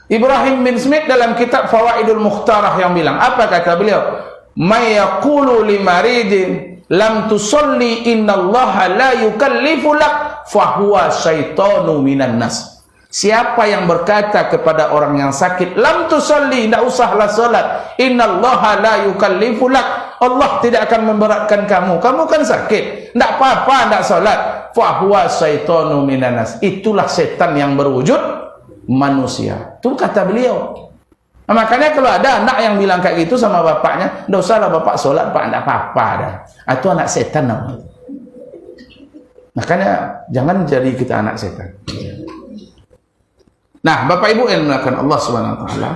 Ibrahim bin Smith dalam kitab Fawaidul Mukhtarah yang bilang, apa kata beliau? May yaqulu li maridin lam tusalli innallaha la yukallifu lak fahuwa syaitanu minan nas. Siapa yang berkata kepada orang yang sakit, lam tusalli, tidak usahlah salat, innallaha la yukallifu lak, Allah tidak akan memberatkan kamu kan sakit, tidak apa-apa, tidak salat, fahuwa syaitanu minan nas. Itulah setan yang berwujud manusia. Itu kata beliau. Makanya kalau ada anak yang bilang kayak gitu sama bapaknya, tidak usahlah bapak sholat, pak, tidak apa-apa dah. Itu anak setan namanya. Makanya jangan jadi kita anak setan. Nah, Bapak Ibu yang dimuliakan Allah Subhanahu wa taala,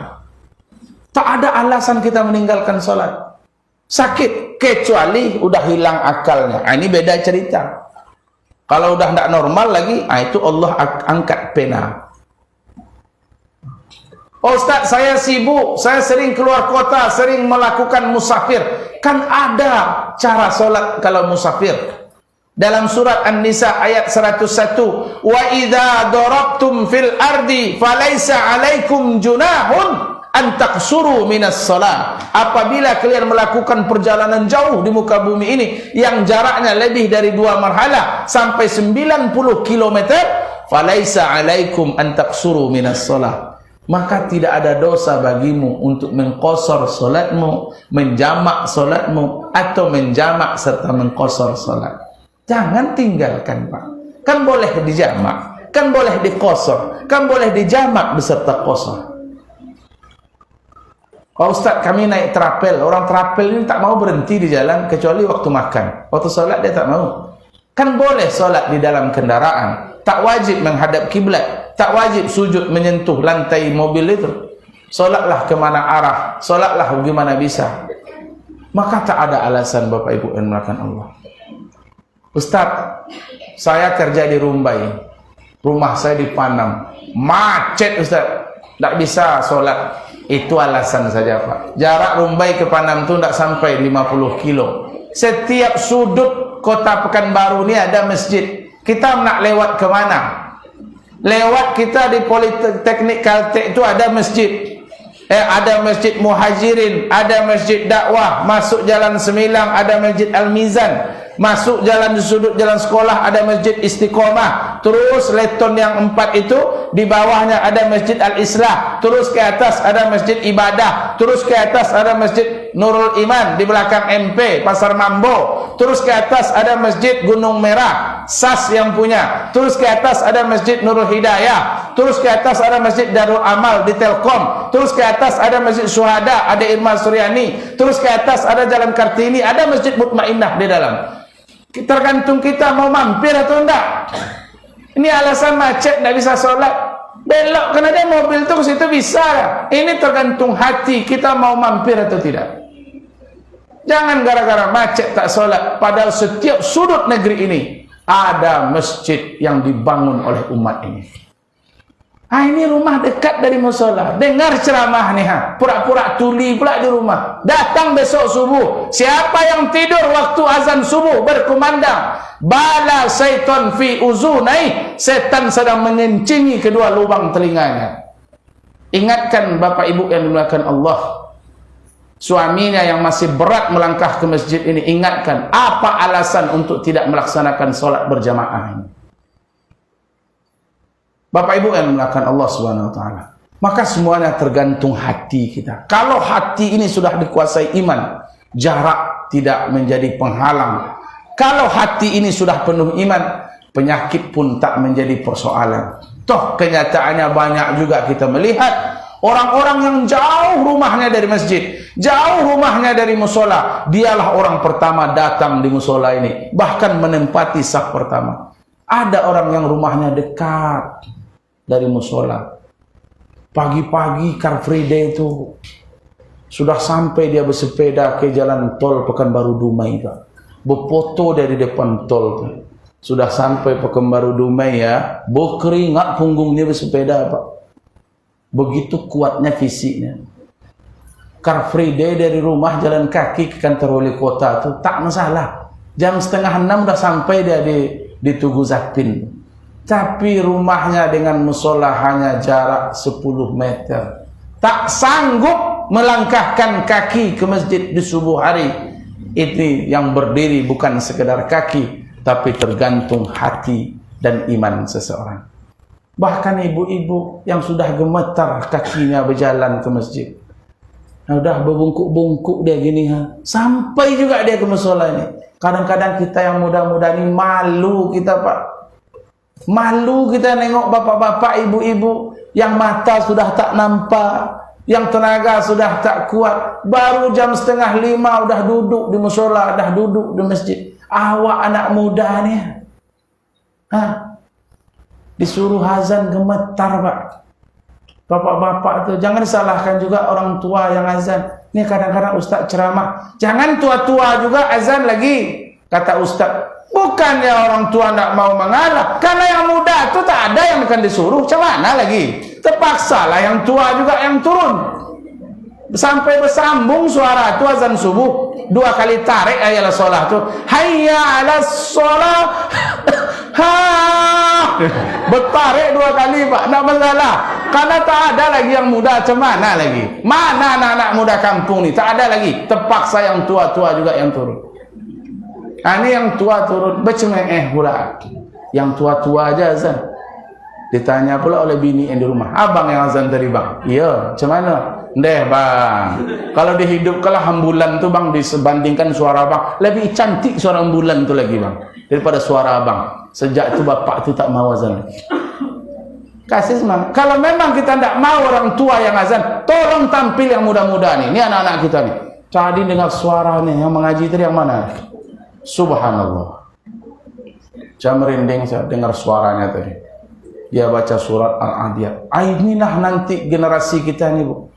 tak ada alasan kita meninggalkan sholat. Sakit kecuali udah hilang akalnya. Ini beda cerita. Kalau udah tidak normal lagi, itu Allah angkat pena. Ustaz, saya sibuk, saya sering keluar kota, sering melakukan musafir. Kan ada cara solat kalau musafir. Dalam surat An-Nisa ayat 101, wa idza darabtum fil ardi falaysa 'alaikum junahun an taqsuru minas shalah. Apabila kalian melakukan perjalanan jauh di muka bumi ini yang jaraknya lebih dari 2 marhala sampai 90 km, falaysa 'alaikum an taqsuru minas shalah. Maka tidak ada dosa bagimu untuk mengqasar solatmu, menjamak solatmu, atau menjamak serta mengqasar solat. Jangan tinggalkan, Pak. Kan boleh dijamak, kan boleh diqasar, kan boleh dijamak beserta qasar. Oh Ustaz, kami naik terapel. Orang terapel ini tak mau berhenti di jalan kecuali waktu makan. Waktu solat dia tak mau. Kan boleh solat di dalam kendaraan. Tak wajib menghadap kiblat, tak wajib sujud menyentuh lantai mobil itu. Solatlah kemana arah, solatlah bagaimana bisa. Maka tak ada alasan Bapak Ibu yang melakukan Allah. Ustaz, saya kerja di Rumbai, rumah saya di Panam, macet Ustaz, tak bisa solat. Itu alasan saja Pak. Jarak Rumbai ke Panam itu tak sampai 50 kilo. Setiap sudut kota Pekanbaru ini ada masjid. Kita nak lewat ke mana? Lewat kita di Politeknik Kaltek itu ada masjid. Ada masjid Muhajirin, ada masjid dakwah, masuk jalan Semilang ada masjid Al-Mizan, masuk jalan di sudut jalan sekolah ada masjid Istiqomah, terus leton yang 4 itu di bawahnya ada masjid Al-Islah, terus ke atas ada masjid Ibadah, terus ke atas ada masjid Nurul Iman, di belakang MP Pasar Mambo, terus ke atas ada masjid Gunung Merah SAS yang punya, terus ke atas ada masjid Nurul Hidayah, terus ke atas ada masjid Darul Amal di Telkom, terus ke atas ada masjid Syuhada, ada Irma Suryani, terus ke atas ada Jalan Kartini, ada masjid Mutmainnah di dalam. Tergantung kita mau mampir atau enggak. Ini alasan macet tidak bisa sholat, belok karena ada mobil tuh ke situ bisa. Ini tergantung hati kita mau mampir atau tidak. Jangan gara-gara macet tak sholat, padahal setiap sudut negeri ini ada masjid yang dibangun oleh umat ini. Ini rumah dekat dari musola, dengar ceramah nih, pura-pura tuli pula di rumah. Datang besok subuh, siapa yang tidur waktu azan subuh berkumandang, bala syaitan fi uzunai, setan sedang mengencingi kedua lubang telinganya. Ingatkan Bapak Ibu yang dimuliakan Allah, suaminya yang masih berat melangkah ke masjid ini, ingatkan apa alasan untuk tidak melaksanakan sholat berjamaah ini. Bapak Ibu yang dimuliakan Allah Subhanahu wa taala. Maka semuanya tergantung hati kita. Kalau hati ini sudah dikuasai iman, jarak tidak menjadi penghalang. Kalau hati ini sudah penuh iman, penyakit pun tak menjadi persoalan. Toh kenyataannya banyak juga kita melihat orang-orang yang jauh rumahnya dari masjid, jauh rumahnya dari musola, dialah orang pertama datang di musola ini, bahkan menempati saf pertama. Ada orang yang rumahnya dekat dari musola, pagi-pagi Car Free Day itu sudah sampai dia bersepeda ke jalan tol Pekanbaru Dumai, Pak. Berfoto dari depan tol tuh. Sudah sampai Pekanbaru Dumai ya, berkeringat punggungnya bersepeda, Pak. Begitu kuatnya fisiknya. Car Free Day dari rumah jalan kaki ke kantor wali kota tuh tak masalah. Jam 5:30 udah sampai dia di Tugu Zapin. Tapi rumahnya dengan musola hanya jarak 10 meter. Tak sanggup melangkahkan kaki ke masjid di subuh hari. Ini yang berdiri bukan sekedar kaki, tapi tergantung hati dan iman seseorang. Bahkan ibu-ibu yang sudah gemetar kakinya berjalan ke masjid, udah berbungkuk-bungkuk dia gini, sampai juga dia ke musola ini. Kadang-kadang kita yang muda-muda ini malu kita, Pak. Malu kita nengok bapak-bapak, ibu-ibu yang mata sudah tak nampak, yang tenaga sudah tak kuat, baru jam 4:30 udah duduk di musola, udah duduk di masjid. Awak anak muda nih, disuruh azan gemetar, Pak. Bapak-bapak itu jangan disalahkan juga orang tua yang azan. Ini kadang-kadang Ustaz ceramah, jangan tua-tua juga azan lagi. Kata Ustaz, bukannya orang tua tidak mau mengalah, karena yang muda itu tak ada yang akan disuruh. Macam mana lagi? Terpaksalah yang tua juga yang turun. Sampai bersambung suara itu azan subuh. 2 kali tarik ayalah solat itu. Hayya 'alas shalah. Bertarik 2 kali, Pak. Tak masalah. Karena tak ada lagi yang muda. Macam mana lagi? Mana anak-anak muda kampung ni? Tak ada lagi. Terpaksa yang tua-tua juga yang turun. Ini yang tua turun. Bercengeng pula. Yang tua-tua aja azan. Ditanya pula oleh bini yang di rumah, abang yang azan tadi, Bang? Iya, macam mana? Deh, Bang. Kalau dihidupkanlah ambulan tu, Bang, disebandingkan suara Bang, lebih cantik suara ambulan tu lagi, Bang, daripada suara Abang. Sejak itu bapak tu tak mau azan. Kasih semangat. Kalau memang kita tidak mau orang tua yang azan, tolong tampil yang muda-muda nih. Ini anak-anak kita nih. Tadi dengar suara nih, yang mengaji tadi yang mana? Subhanallah. Saya merinding saya dengar suaranya tadi. Dia baca surat Al-Adiyat. Inilah nanti generasi kita nih, Bu.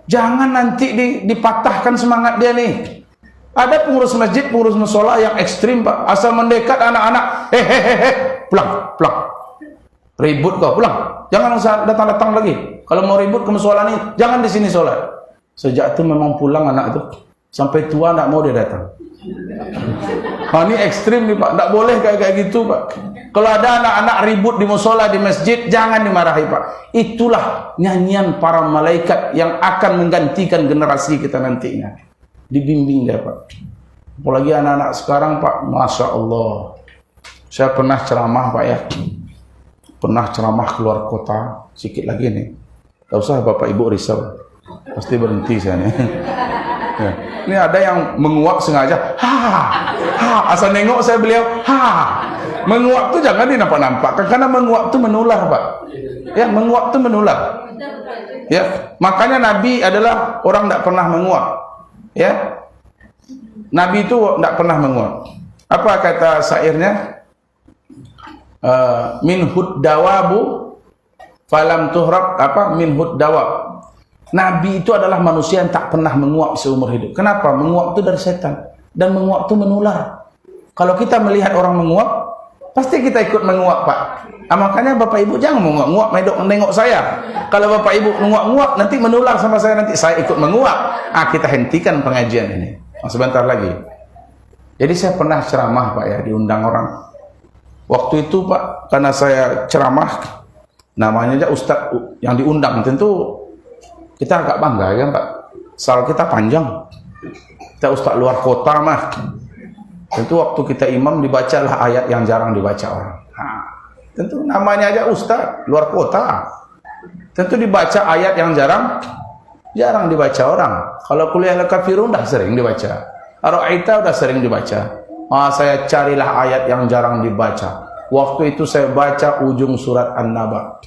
Jangan nanti dipatahkan semangat dia nih. Ada pengurus masjid, pengurus musola yang ekstrim, Pak. Asal mendekat anak-anak, pulang. Ribut kau, pulang. Jangan datang-datang lagi. Kalau mau ribut ke musola nih, jangan di sini sholat. Sejak itu memang pulang anak itu. Sampai tua tak mau dia datang. Ini ekstrim nih, Pak. Tak boleh kayak gitu, Pak. Kalau ada anak-anak ribut di musola, di masjid, jangan dimarahi, Pak. Itulah nyanyian para malaikat yang akan menggantikan generasi kita nantinya. Dibimbing dia, Pak. Apalagi anak-anak sekarang, Pak. Masya Allah. Saya pernah ceramah, Pak, ya. Pernah ceramah keluar kota. Sikit lagi nih. Tak usah Bapak Ibu risau. Pasti berhenti saya nih. Ya. Ini ada yang menguap sengaja. Asal nengok saya beliau. Menguap tu jangan dinampak-nampakkan, karena menguap tu menular, Pak. Ya, menguap tu menular. Ya, makanya Nabi adalah orang tak pernah menguap. Ya, Nabi itu tak pernah menguap. Apa kata syairnya? Minhud dawabu falam tuhrab, minhud dawab. Nabi itu adalah manusia yang tak pernah menguap seumur hidup. Kenapa? Menguap itu dari setan, dan menguap itu menular. Kalau kita melihat orang menguap, pasti kita ikut menguap, Pak. Makanya Bapak Ibu jangan menguap-nguap, menengok saya. Kalau Bapak Ibu menguap-nguap, nanti menular sama saya, nanti saya ikut menguap. Kita hentikan pengajian ini. Sebentar lagi. Jadi saya pernah ceramah, Pak, ya, diundang orang. Waktu itu, Pak, karena saya ceramah, namanya aja Ustadz yang diundang, tentu kita agak bangga, kan, Pak. Sal kita panjang. Kita Ustadz luar kota, mah. Tentu waktu kita imam dibacalah ayat yang jarang dibaca orang. Tentu namanya aja Ustadz luar kota. Tentu dibaca ayat yang jarang dibaca orang. Kalau kuliah al-kafirun dah sering dibaca. Ar-Ra'aita udah sering dibaca. Saya carilah ayat yang jarang dibaca. Waktu itu saya baca ujung surat An-Naba.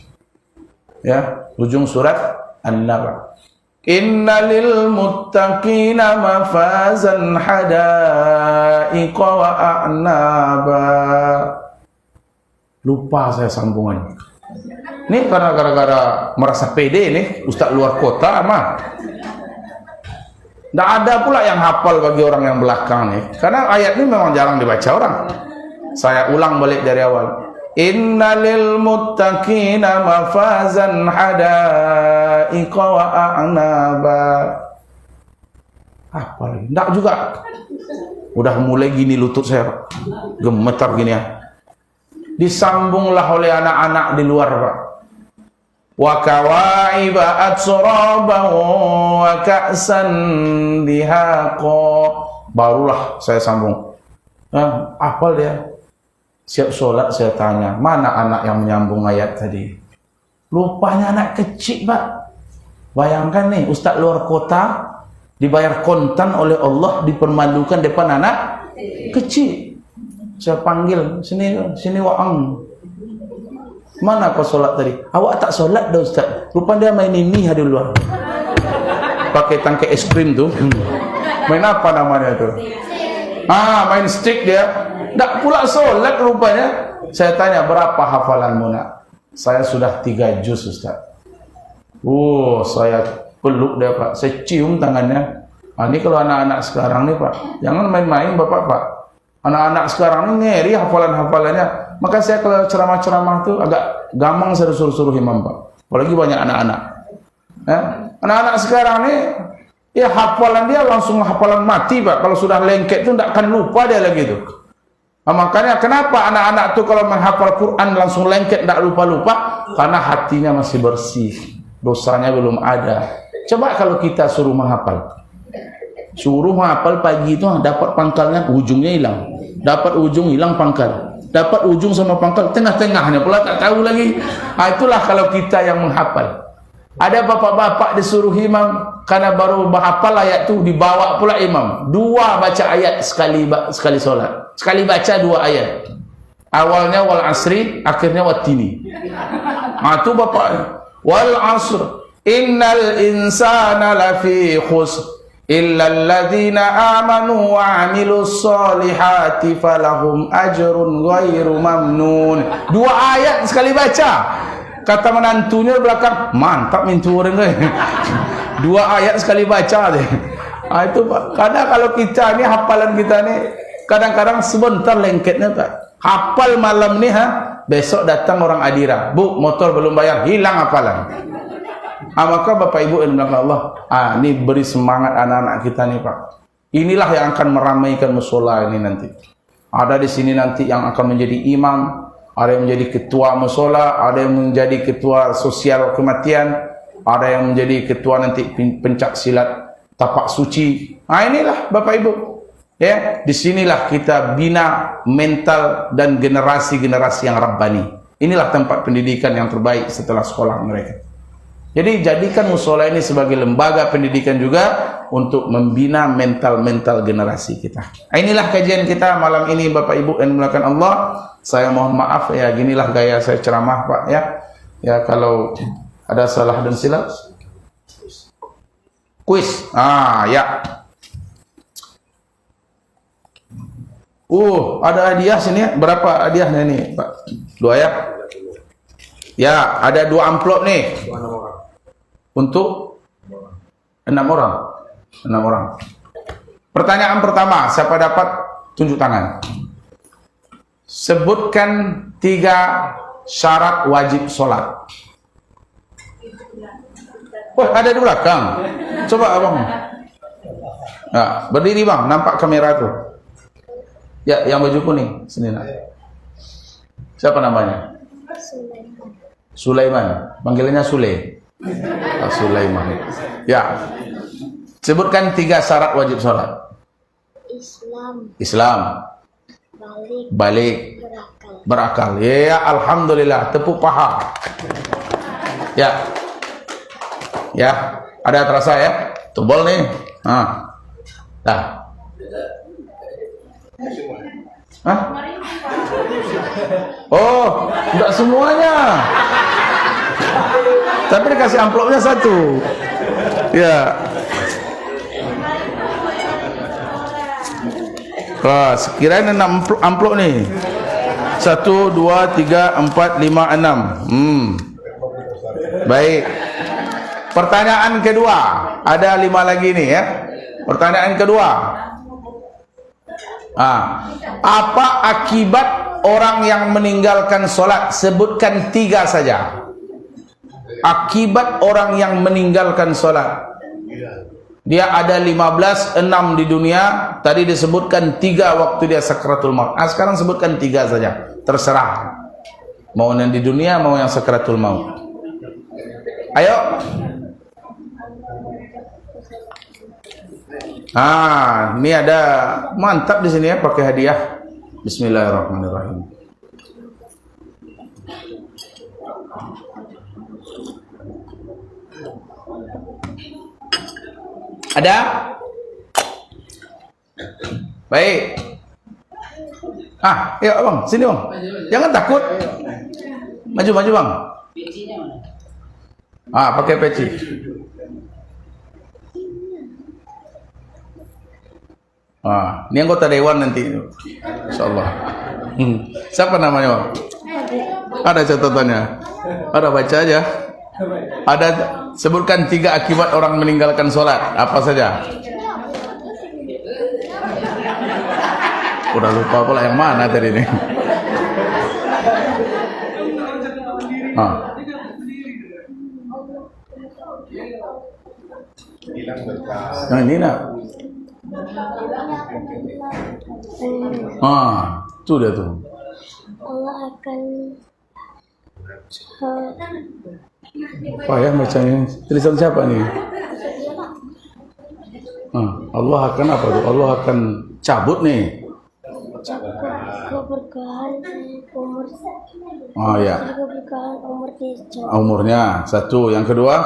Ya, ujung surat An-Naba. Innalil muttaqina mafazan hadaiqa wa a'naba. Lupa saya sambungan. Ini karena gara-gara merasa pede nih, ustaz luar kota mah. Tidak ada pula yang hafal bagi orang yang belakang nih. Karena ayat ini memang jarang dibaca orang. Saya ulang balik dari awal. Innalil muttaqina mafazan hadaiqa wa a'naba. Apa lagi? Tidak juga. Udah mulai gini lutut saya, gemetar gini ya. Disambunglah oleh anak-anak di luar, Pak. Wa kawaiba atsraban wa ka'san dihaqa. Barulah saya sambung. Hafal dia. Siap sholat saya tanya, mana anak yang menyambung ayat tadi? Lupanya anak kecil, Pak. Bayangkan nih, ustaz luar kota dibayar kontan oleh Allah, dipermalukan depan anak kecil. Saya panggil, sini Waang. Mana kau sholat tadi? Awak tak sholat dah ustaz. Rupanya dia main ini di luar. Pakai tangkai es krim tuh. Main apa namanya tuh? Main stick dia. Tak pula sholat rupanya. Saya tanya, berapa hafalanmu nak? Saya sudah 3 juz ustaz. Saya peluk dia Pak. Saya cium tangannya. Ini kalau anak-anak sekarang nih Pak, jangan main-main Bapak Pak. Anak-anak sekarang ini ngeri hafalan-hafalannya. Maka saya kalau ceramah-ceramah itu agak gampang saya suruh-suruh imam Pak. Apalagi banyak anak-anak. Anak-anak sekarang ini ya hafalan dia langsung hafalan mati Pak. Kalau sudah lengket itu tidak akan lupa dia lagi itu. Makanya kenapa anak-anak itu kalau menghafal Quran langsung lengket tidak lupa-lupa? Karena hatinya masih bersih. Dosanya belum ada. Coba kalau kita suruh menghafal. Suruh menghafal pagi itu dapat pangkalnya, ujungnya hilang. Dapat ujung hilang pangkal. Dapat ujung sama pangkal, tengah-tengahnya pula tak tahu lagi. Itulah kalau kita yang menghafal. Ada bapak-bapak disuruh imam karena baru menghafal ayat itu dibawa pula imam. 2 baca ayat sekali solat. Sekali baca 2 ayat. Awalnya wal asri, akhirnya wattini. Itu bapak. Wal asr, innal insana lafi khusr. Illal ladzina amanu wa 'amilus solihati falahum ajrun ghairu mamnun. 2 ayat sekali baca. Kata menantunya belakang, mantap mintu orang gue. 2 ayat sekali baca deh. Itu Pak. Karena kalau kita ini hafalan kita ini kadang-kadang sebentar lengketnya Pak. Hafal malam nih besok datang orang adira. Bu, motor belum bayar, hilang hafalan. Maka Bapak Ibu yang dimuliakan Allah, ini beri semangat anak-anak kita nih Pak. Inilah yang akan meramaikan musola ini nanti. Ada di sini nanti yang akan menjadi imam, ada yang menjadi ketua musola, ada yang menjadi ketua sosial kematian, ada yang menjadi ketua nanti pencak silat tapak suci. Inilah Bapak Ibu. Ya, disinilah kita bina mental dan generasi-generasi yang rabbani. Inilah tempat pendidikan yang terbaik setelah sekolah mereka. Jadi jadikan musola ini sebagai lembaga pendidikan juga untuk membina mental-mental generasi kita. Inilah kajian kita malam ini Bapak Ibu yang dimuliakan Allah. Saya mohon maaf ya, ginilah gaya saya ceramah Pak ya. Ya kalau ada salah dan silap. Kuis. Ya. Ada hadiah sini ya. Berapa hadiahnya nih Pak? 2 ya? Ya, ada 2 amplop nih. Untuk 6 orang. 6 orang. Pertanyaan pertama, siapa dapat tunjuk tangan? Sebutkan 3 syarat wajib sholat. Ada di belakang. Coba abang. Berdiri bang, nampak kamera tuh. Ya, yang baju kuning sini nak. Siapa namanya? Sulaiman. Panggilannya Sule. Sulaiman. Ya. Sebutkan 3 syarat wajib sholat. Islam. Balik. Berakal. Ya, alhamdulillah. Tepuk paha. Ya. Ya. Ada terasa ya? Tebal nih. Dah. Hah? Oh, enggak semuanya. Tapi dikasih amplopnya satu. Ya. Wah, sekiranya 6 amplop nih. 1, 2, 3, 4, 5, 6. Baik. Pertanyaan kedua. Ada 5 lagi nih ya. Pertanyaan kedua. Apa akibat orang yang meninggalkan solat? Sebutkan 3 saja. Akibat orang yang meninggalkan solat. Dia ada 15, 6 di dunia. Tadi disebutkan 3 waktu dia sakratul maut. Sekarang sebutkan 3 saja. Terserah. Mau yang di dunia, mau yang sakratul maut. Ayo. Ini ada mantap di sini ya, pakai hadiah. Bismillahirrahmanirrahim. Ada? Baik. Yuk abang, sini bang. Jangan takut. Maju bang. Pakai peci. Ini anggota dewan nanti, insyaallah. Siapa namanya bang? Ada catatannya. Ada baca aja. Ada, sebutkan 3 akibat orang meninggalkan sholat. Apa saja? Udah lupa pula yang mana tadi ini. Nah ini nak. Itu dia tuh. Allah akan apa ya bacanya? Tulisan siapa nih? Allah akan apa tuh? Allah akan cabut nih. keberkahan umur. Ya. Keberkahan umur Umurnya 1. Yang kedua?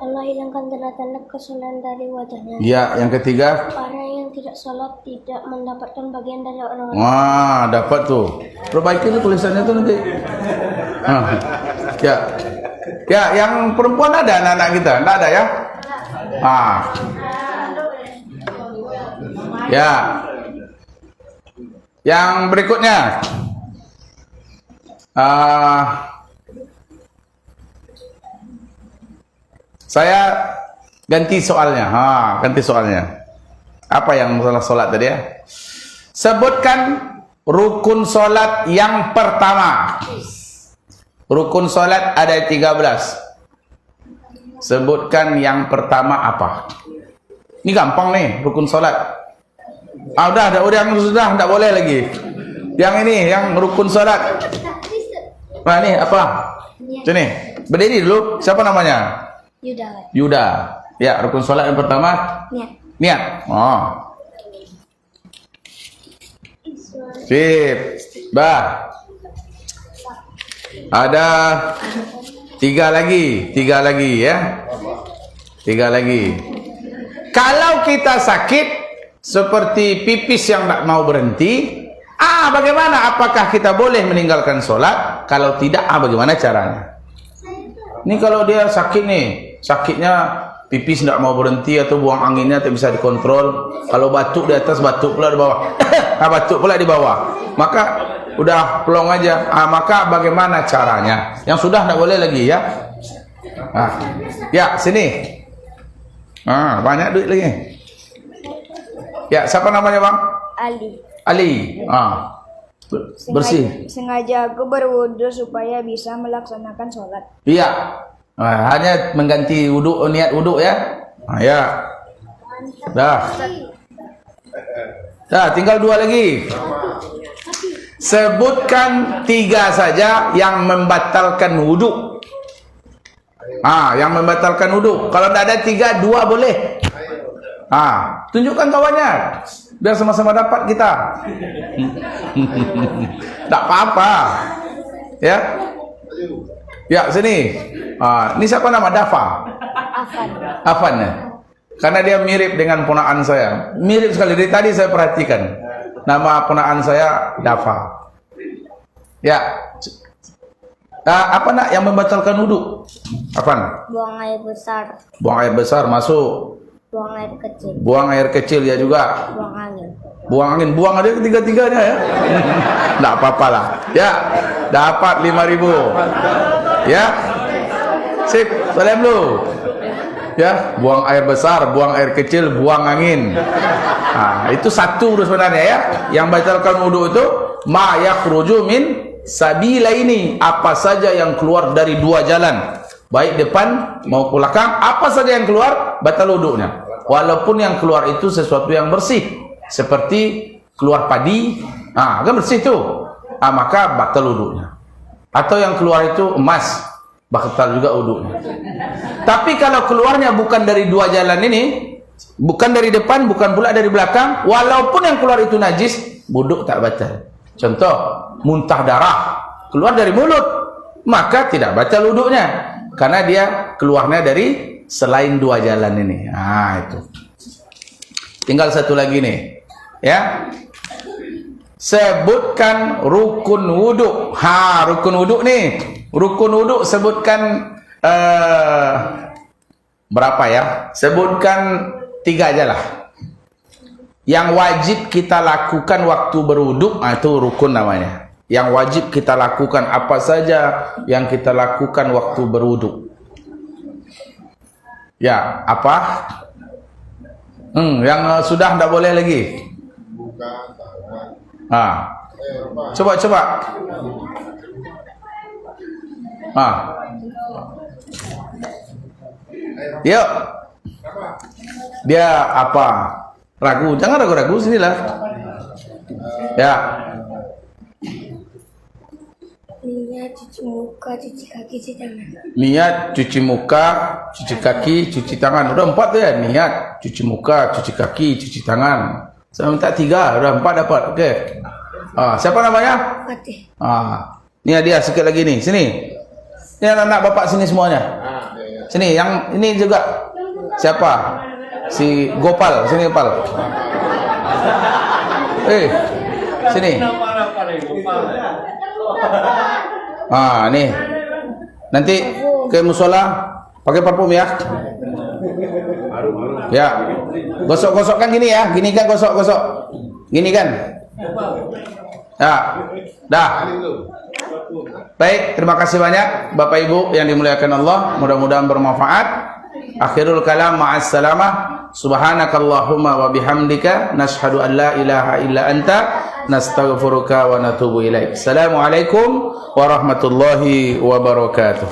Allah hilangkan tanda-tanda kesulitan dari wajahnya. Ya. Yang ketiga? Orang yang tidak sholat tidak mendapatkan bagian dari orang-orang. Dapat tuh. Perbaiki tuh tulisannya tuh nanti. Ya, yang perempuan ada anak-anak kita? Enggak ada ya? Ya. Yang berikutnya. Saya ganti soalnya. Ganti soalnya. Apa yang masalah solat tadi ya? Sebutkan rukun solat yang pertama. Rukun solat ada 13. Sebutkan yang pertama apa? Ini gampang nih, rukun solat. Udah yang sudah, tidak boleh lagi. Yang ini, yang rukun solat. Ini apa? Sini, berdiri dulu. Siapa namanya? Yuda. Ya, rukun solat yang pertama. Niat. Sip. Ada 3 lagi ya. 3 lagi. Kalau kita sakit seperti pipis yang tak mau berhenti, bagaimana? Apakah kita boleh meninggalkan sholat? Kalau tidak, bagaimana caranya? Ini kalau dia sakit nih, sakitnya pipis tidak mau berhenti atau buang anginnya tak bisa dikontrol. Kalau batuk di atas, batuk pula di bawah. Batuk pula di bawah. Maka udah pelong aja. Maka bagaimana caranya? Yang sudah tidak boleh lagi ya. Ya, sini. Banyak duit lagi. Ya, siapa namanya bang? Ali. Bersih. Sengaja aku berwudu supaya bisa melaksanakan sholat. Iya. Hanya mengganti wudu, niat wudu ya. Ya. Dah, tinggal 2 lagi. Sebutkan 3 saja yang membatalkan wudu. Yang membatalkan wudu. Kalau tidak ada 3, 2 boleh. Tunjukkan kawannya, biar sama-sama dapat kita. Tak apa-apa. Ya. Ya, sini. Ini siapa nama? Afan ya. Karena dia mirip dengan ponakan saya. Mirip sekali, dari tadi saya perhatikan. Nama ponaan saya Dafa. Ya. Apa nak yang membatalkan wudu? Apa? Buang air besar. Buang air besar masuk. Buang air kecil. Buang air kecil ya juga. Buang angin. Buang angin, buang ada ketiga-tiganya ya. Enggak apa-apa lah. Ya, dapat 5.000. Ya. Sip, salam dulu. Ya, buang air besar, buang air kecil, buang angin. Nah, itu satu sebenarnya ya. Yang batalkan wudu itu ma yakhruju min sabilaini, apa saja yang keluar dari dua jalan, baik depan maupun belakang, apa saja yang keluar batal wudunya. Walaupun yang keluar itu sesuatu yang bersih, seperti keluar padi, kan bersih tuh, maka batal wudunya. Atau yang keluar itu emas, batal juga wudunya. Tapi kalau keluarnya bukan dari dua jalan ini, bukan dari depan, bukan pula dari belakang, walaupun yang keluar itu najis, wudu tak batal. Contoh, muntah darah keluar dari mulut, maka tidak batal wudunya, karena dia keluarnya dari selain dua jalan ini. Itu. Tinggal satu lagi nih, ya. Sebutkan rukun wudu. Rukun wudu nih. Rukun wudu sebutkan berapa ya? Sebutkan 3 aja lah. Yang wajib kita lakukan waktu berwudu, itu rukun namanya. Yang wajib kita lakukan, apa saja yang kita lakukan waktu berwudu. Ya, apa? Yang sudah tidak boleh lagi. Coba. Yuk. Dia apa? Ragu, jangan ragu-ragu, sinilah. Ya. Niat cuci muka, cuci kaki, cuci tangan. Niat cuci muka, cuci kaki, cuci tangan. Udah 4 tuh ya. Niat cuci muka, cuci kaki, cuci tangan. Saya minta 3, udah 4 dapat. Oke. Siapa namanya? Fatih. Ini dia sikit lagi nih. Sini. Ini anak-anak bapak sini semuanya. Sini, yang ini juga. Siapa? Si Gopal, sini Gopal. Sini. Nih. Nanti ke musola pakai parfum ya. Ya. Gosok-gosok kan gini ya. Gini kan gosok-gosok. Gini kan. Ya. Dah. Baik, terima kasih banyak Bapak Ibu yang dimuliakan Allah. Mudah-mudahan bermanfaat. Akhirul kalam, ma'assalamah. Subhanakallahumma wa bihamdika nashhadu an la ilaha illa anta nastaghfiruka wa natubu ilaik. Assalamualaikum warahmatullahi wabarakatuh.